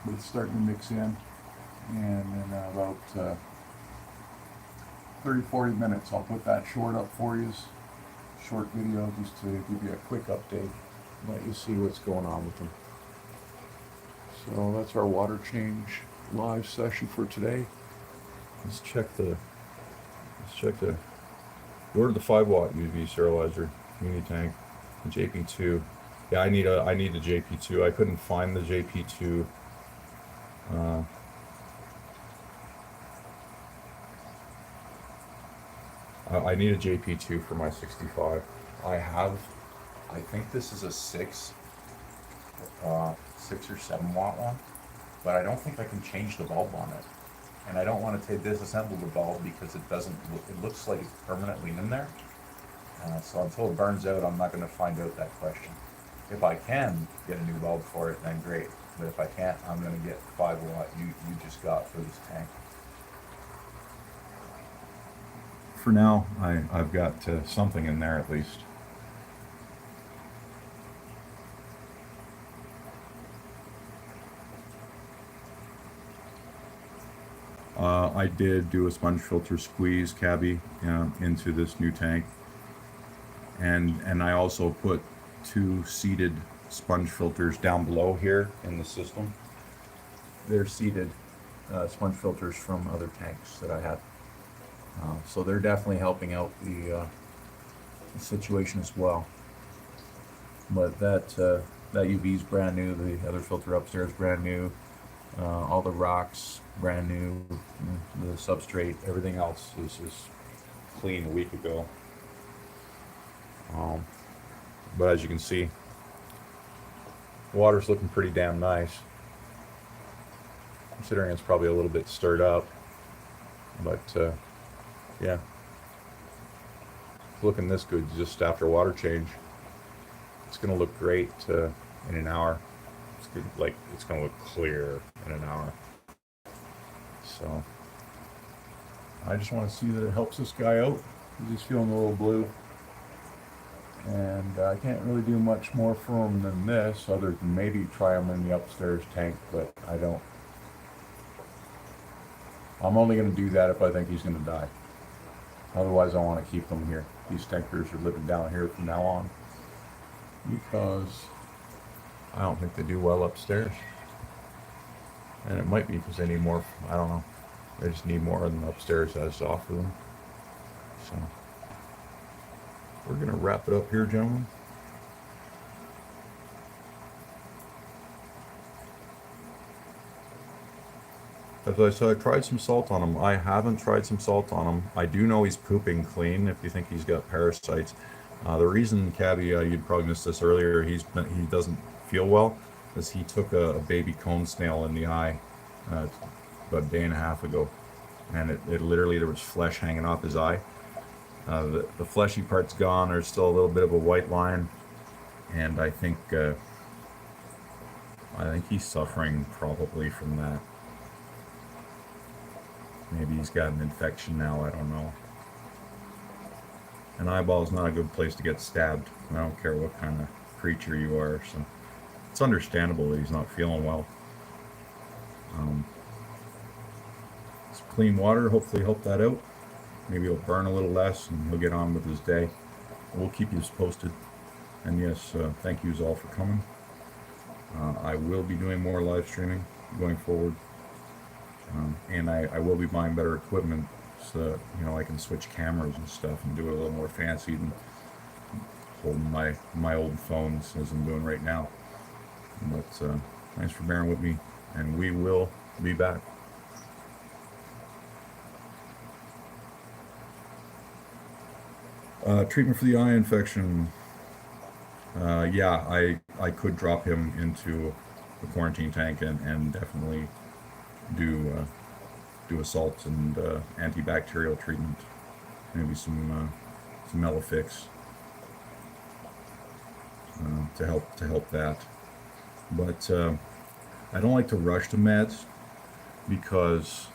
But it's starting to mix in. And in about 30-40 minutes I'll put that short up for you. Short video just to give you a quick update. Let you see what's going on with them. So that's our water change live session for today. Let's check the where's the 5-watt UV sterilizer mini tank, the JP2. Yeah, I need the JP2. I couldn't find the JP2. I need a JP2 for my 65. I think this is a 6 or 7 watt one, but I don't think I can change the bulb on it. And I don't want to disassemble the bulb because it looks like it's permanently in there. So until it burns out, I'm not going to find out that question. If I can get a new bulb for it, then great. But if I can't, I'm going to get 5-watt you just got for this tank. For now, I've got something in there at least. I did do a sponge filter squeeze cabbie into this new tank, and I also put 2 seeded sponge filters down below here in the system. They're seeded sponge filters from other tanks that I had. So they're definitely helping out the situation as well. But that UV is brand new. The other filter upstairs brand new. All the rocks brand new. The substrate, everything else is clean a week ago. But as you can see, water's looking pretty damn nice, considering it's probably a little bit stirred up. But yeah, it's looking this good just after water change. It's gonna look great in an hour. It's good, like it's gonna look clear in an hour. So I just want to see that it helps this guy out. He's feeling a little blue, and I can't really do much more for him than this, other than maybe try him in the upstairs tank. But I don't. I'm only going to do that if I think he's going to die. Otherwise, I want to keep them here. These tankers are living down here from now on, because I don't think they do well upstairs. And it might be because they need more, I don't know. They just need more than upstairs has to offer them. So we're going to wrap it up here, gentlemen. As I said, I tried some salt on him. I haven't tried some salt on him. I do know he's pooping clean. If you think he's got parasites, The reason, Cabby, you'd probably missed this earlier, he doesn't feel well, is he took a baby cone snail in the eye about a day and a half ago, and it literally, there was flesh hanging off his eye. The fleshy part's gone. There's still a little bit of a white line, and I think he's suffering probably from that. Maybe he's got an infection now. I don't know. An eyeball is not a good place to get stabbed. I don't care what kind of creature you are. So it's understandable that he's not feeling well. Some clean water hopefully help that out. Maybe he'll burn a little less and he'll get on with his day. We'll keep you posted. And yes, thank yous all for coming. I will be doing more live streaming going forward. And I will be buying better equipment so that, you know, I can switch cameras and stuff and do it a little more fancy than holding my old phones as I'm doing right now. But thanks for bearing with me, and we will be back. Treatment for the eye infection. Yeah, I could drop him into the quarantine tank and definitely do a salt and antibacterial treatment. Maybe some Melafix to help that. But I don't like to rush to meds because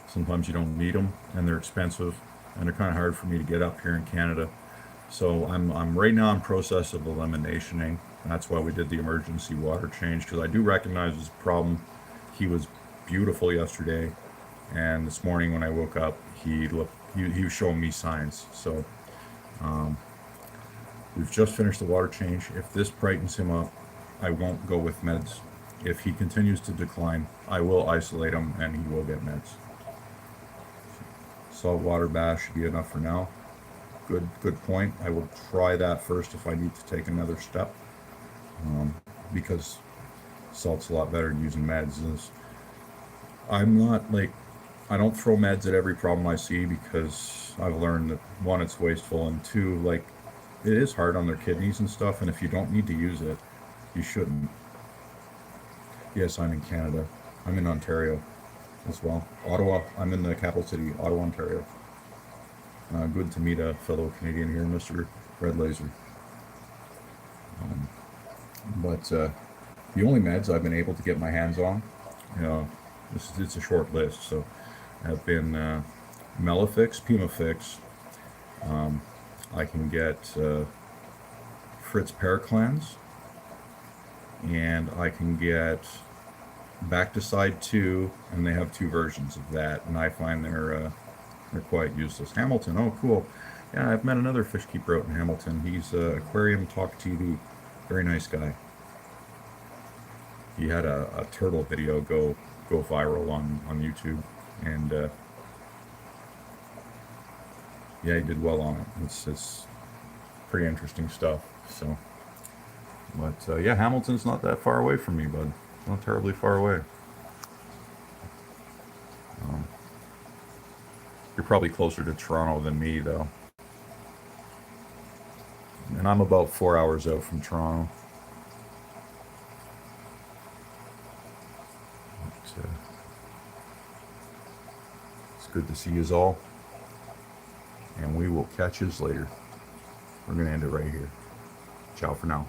sometimes you don't need them and they're expensive and they're kind of hard for me to get up here in Canada. So I'm right now in process of eliminationing. That's why we did the emergency water change, because I do recognize his problem. He was beautiful yesterday, and this morning when I woke up, he was showing me signs. So we've just finished the water change. If this brightens him up, I won't go with meds. If he continues to decline, I will isolate him and he will get meds. Salt water bath should be enough for now. Good point. I will try that first if I need to take another step, because salt's a lot better than using meds. I'm not like, I don't throw meds at every problem I see, because I've learned that, one, it's wasteful, and two, like, it is hard on their kidneys and stuff, and if you don't need to use it, you shouldn't. Yes, I'm in Canada. I'm in Ontario as well. Ottawa. I'm in the capital city, Ottawa, Ontario. Good to meet a fellow Canadian here, Mr. Red Laser. But the only meds I've been able to get my hands on, you know, it's a short list, so have been Melafix, Pimafix. I can get Fritz Paraclans, and I can get Bacticide 2, and they have 2 versions of that, and I find they're quite useless. Hamilton, oh cool. Yeah, I've met another fish keeper out in Hamilton. He's Aquarium Talk TV. Very nice guy. He had a turtle video go viral on YouTube, and yeah, he did well on it. It's pretty interesting stuff. So, but yeah, Hamilton's not that far away from me, bud. Not terribly far away. You're probably closer to Toronto than me, though. And I'm about 4 hours out from Toronto. But, it's good to see yous all. And we will catch yous later. We're going to end it right here. Ciao for now.